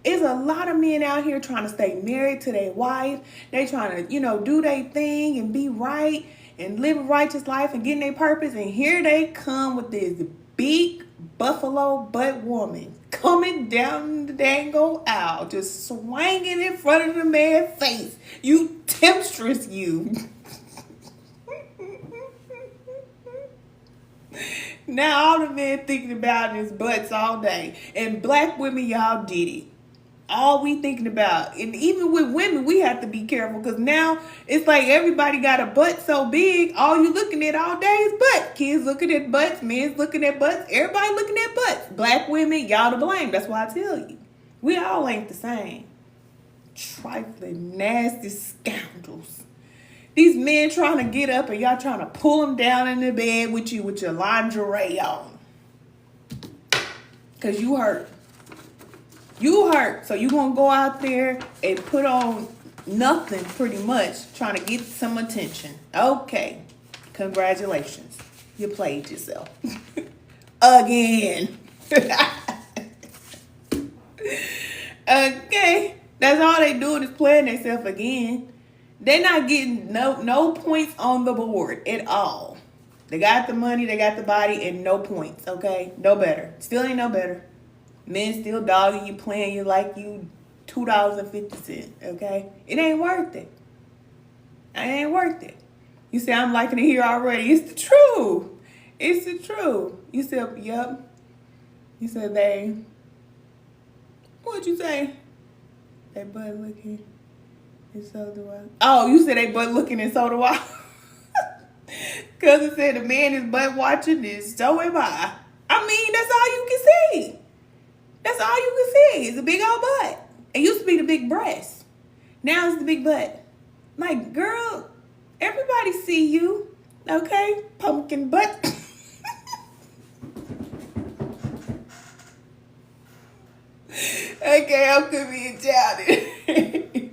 There's a lot of men out here trying to stay married to their wife. They trying to, do their thing and be right and live a righteous life and getting their purpose. And here they come with this big buffalo butt woman coming down the dang old aisle, just swinging in front of the man's face. You temptress, you. Now all the men thinking about is butts all day. And black women, y'all did it. All we thinking about. And even with women, we have to be careful because now it's like everybody got a butt so big, all you looking at all day is butt. Kids looking at butts, men's looking at butts, everybody looking at butts. Black women, y'all to blame. That's why I tell you. We all ain't the same. Trifling, nasty scoundrels. These men trying to get up and y'all trying to pull them down in the bed with you with your lingerie on. Because you hurt. You hurt, so you gonna go out there and put on nothing pretty much, trying to get some attention. Okay, congratulations. You played yourself. Again. Okay? That's all they doing is playing themselves again. They're not getting no points on the board at all. They got the money, they got the body, and no points, okay? No better. Still ain't no better. Men still dogging you, playing you like you $2.50, okay? It ain't worth it. It ain't worth it. You say, I'm liking it here already. It's the truth. It's the truth. You said, yep. You said they, what'd you say? They butt looking, and so do I. Oh, you said they butt looking, and so do I. Because it said the man is butt watching this, so am I. I mean, that's all you can see. That's all you can see. It's a big old butt. It used to be the big breast. Now it's the big butt. Like, girl, everybody see you, okay? Pumpkin butt. Okay, I'm being childish.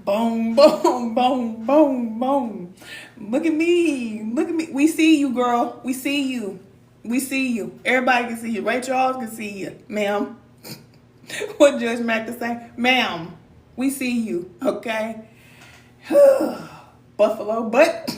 Boom, boom, boom, boom, boom. Look at me. Look at me. We see you, girl. We see you. We see you. Everybody can see you. Ray Charles can see you, ma'am. What Judge Mack to say? Ma'am, we see you, okay? Buffalo butt.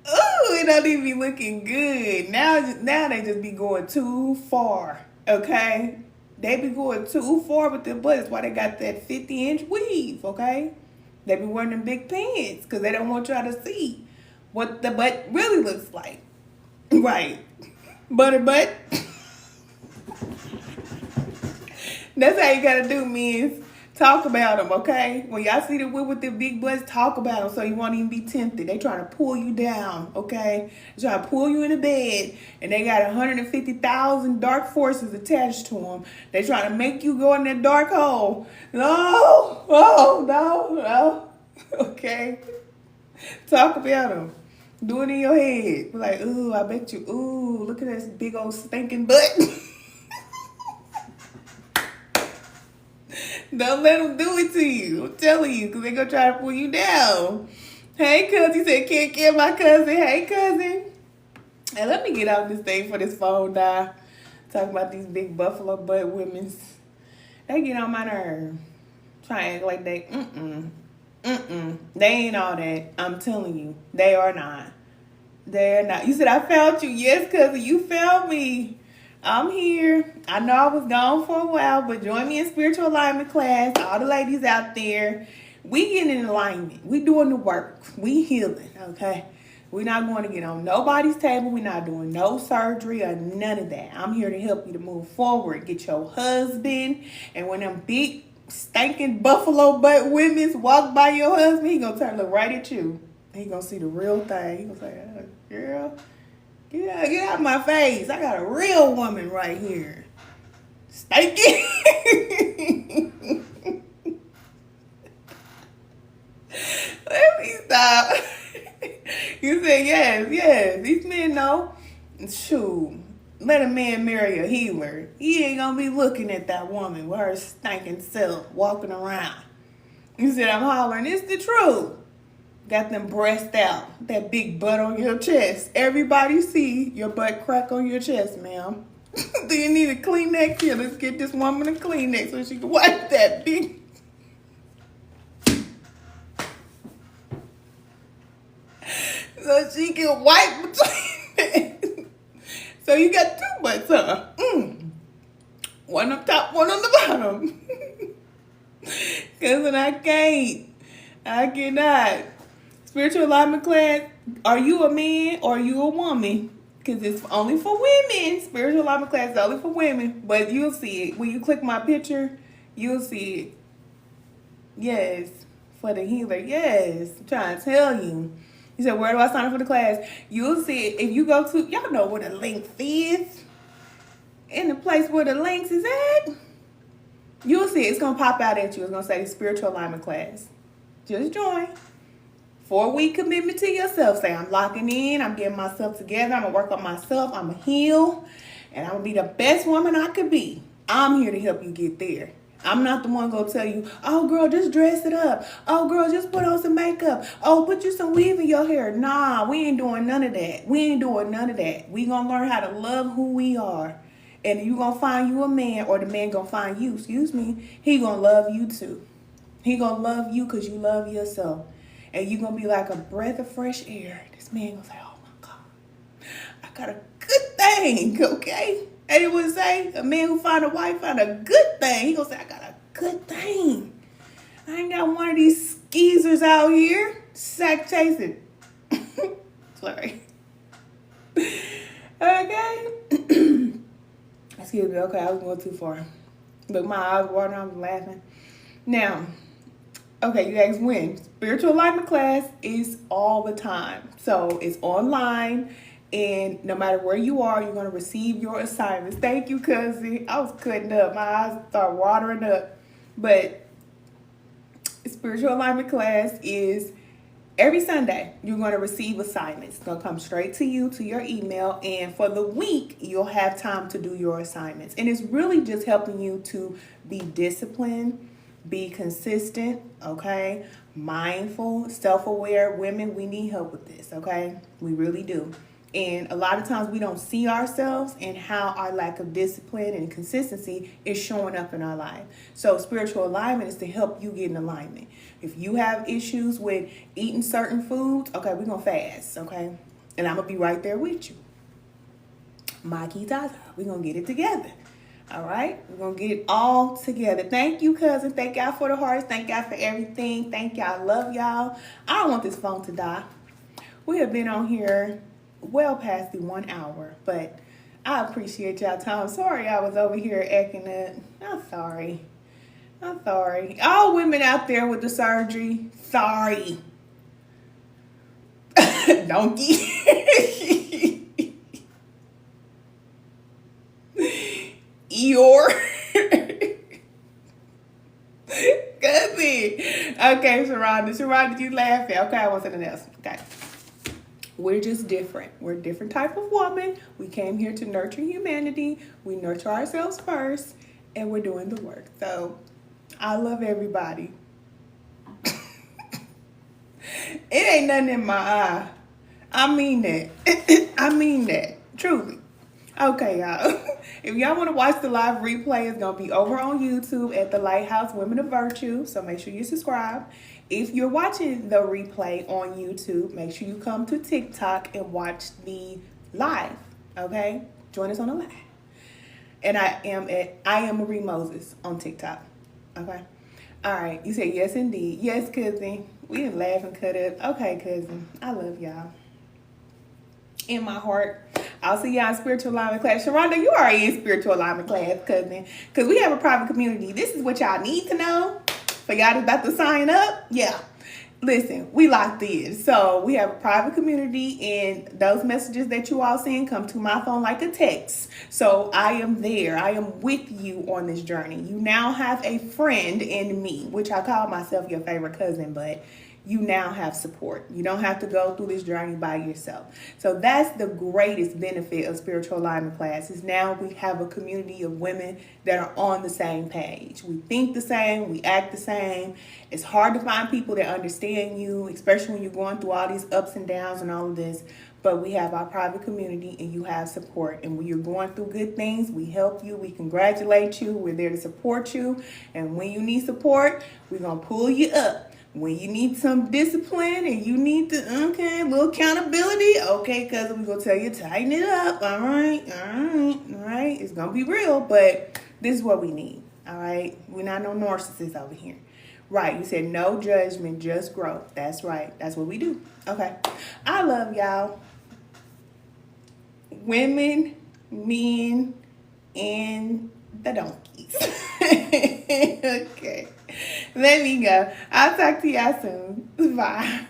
Ooh, it don't even be looking good. Now they just be going too far, okay? They be going too far with their butts. That's why they got that 50-inch weave, okay? They be wearing them big pants because they don't want y'all to see what the butt really looks like. Right. Butter butt. That's how you gotta do, men. Talk about them, okay? When y'all see the whip with the big butts, talk about them so you won't even be tempted. They trying to pull you down, okay? They trying to pull you in the bed, and they got 150,000 dark forces attached to them. They trying to make you go in that dark hole. No, oh, no. Okay? Talk about them. Do it in your head. Like, ooh, I bet you, ooh, look at this big old stinking butt. Don't let them do it to you. I'm telling you, because they're going to try to pull you down. Hey, cousin. He said, can't kill my cousin. Hey, cousin. And let me get out this thing for this phone die. Talking about these big buffalo butt women's. They get on my nerve. Try to act like they, They ain't all that. I'm telling you. They are not. They're not. You said, I found you. Yes, cousin. You found me. I'm here. I know I was gone for a while, but join me in spiritual alignment class. All the ladies out there, we getting in alignment. We doing the work. We healing, okay? We're not going to get on nobody's table. We're not doing no surgery or none of that. I'm here to help you to move forward. Get your husband. And when them big, stinking buffalo butt women walk by your husband, he going to turn and look right at you. He going to see the real thing. He going to say, girl, get out of my face. I got a real woman right here. Stinky. Let me stop. You said yes. These men know. Shoot. Let a man marry a healer. He ain't gonna be looking at that woman with her stinking self walking around. You said I'm hollering. It's the truth. Got them breasts out. That big butt on your chest. Everybody see your butt crack on your chest, ma'am. Do you need a Kleenex? Here, let's get this woman a Kleenex so she can wipe that big. So she can wipe between it. So you got two butts, huh? One up top, one on the bottom. Because I cannot. Spiritual alignment class, are you a man or are you a woman? Because it's only for women. Spiritual alignment class is only for women. But you'll see it. When you click my picture, you'll see it. Yes. For the healer. Yes. I'm trying to tell you. You said, where do I sign up for the class? You'll see it. If you go to, y'all know where the link is. In the place where the links is at. You'll see it. It's going to pop out at you. It's going to say spiritual alignment class. Just join. 4-week commitment to yourself. Say, I'm locking in. I'm getting myself together. I'm going to work on myself. I'm going to heal. And I'm going to be the best woman I could be. I'm here to help you get there. I'm not the one gonna tell you, oh girl, just dress it up. Oh girl, just put on some makeup. Oh, put you some weave in your hair. Nah, we ain't doing none of that. We ain't doing none of that. We gonna learn how to love who we are. And you gonna find you a man, or the man gonna find you, excuse me, he gonna love you too. He gonna love you because you love yourself. And you gonna be like a breath of fresh air. This man gonna say, oh my God, I got a good thing, okay? And it would say, a man who find a wife find a good thing. He gonna say, I got a good thing. I ain't got one of these skeezers out here sack chasing. Sorry. Okay. Excuse me. Okay, I was going too far. Look, my eyes watering. I was laughing. Now, okay, you asked when. Spiritual alignment class is all the time. So it's online, and no matter where you are, you're going to receive your assignments. Thank you, cousin. I was cutting up. My eyes start watering up. But spiritual alignment class is every Sunday. You're going to receive assignments. It's going to come straight to you, to your email. And for the week, you'll have time to do your assignments. And it's really just helping you to be disciplined, be consistent, okay? Mindful, self-aware. Women, we need help with this, okay? We really do. And a lot of times we don't see ourselves and how our lack of discipline and consistency is showing up in our life. So spiritual alignment is to help you get in alignment. If you have issues with eating certain foods, okay, we're going to fast, okay? And I'm going to be right there with you. Maki Tata, we're going to get it together. All right? We're going to get it all together. Thank you, cousin. Thank y'all for the hearts. Thank y'all for everything. Thank y'all. Love y'all. I don't want this phone to die. We have been on here well past the 1 hour, but I appreciate y'all time. Sorry I was over here acting up. I'm sorry. All women out there with the surgery, sorry. Donkey. Eeyore. Cousin. Okay, Sharonda, you laughing? Okay, I want something else. Okay. We're just different. We're a different type of woman. We came here to nurture humanity. We nurture ourselves first, and we're doing the work. So I love everybody. It ain't nothing in my eye. I mean that. I mean that. Truly. Okay, y'all. If y'all want to watch the live replay, it's going to be over on YouTube at the Lighthouse Women of Virtue. So make sure you subscribe. If you're watching the replay on YouTube, make sure you come to TikTok and watch the live. Okay? Join us on the live. And I am Marie Moses on TikTok. Okay? All right. You said yes, indeed. Yes, cousin. We didn't laugh and cut up. Okay, cousin. I love y'all. In my heart. I'll see y'all in spiritual alignment class. Sharonda, you already in spiritual alignment class, cousin. Because we have a private community. This is what y'all need to know. For y'all that's about to sign up. Yeah. Listen, we locked in. So we have a private community, and those messages that you all send come to my phone like a text. So I am there. I am with you on this journey. You now have a friend in me, which I call myself your favorite cousin, but you now have support. You don't have to go through this journey by yourself. So that's the greatest benefit of spiritual alignment classes. Now we have a community of women that are on the same page. We think the same, we act the same. It's hard to find people that understand you, especially when you're going through all these ups and downs and all of this. But we have our private community, and you have support. And when you're going through good things, we help you. We congratulate you. We're there to support you. And when you need support, we're going to pull you up. When you need some discipline and you need to, a little accountability, okay, because we're going to tell you, tighten it up, all right, it's going to be real, but this is what we need, all right? We're not no narcissists over here. Right, you said no judgment, just growth. That's right, that's what we do. Okay, I love y'all. Women, men, and the donkeys. Okay. Let me go. I'll talk to y'all soon. Bye.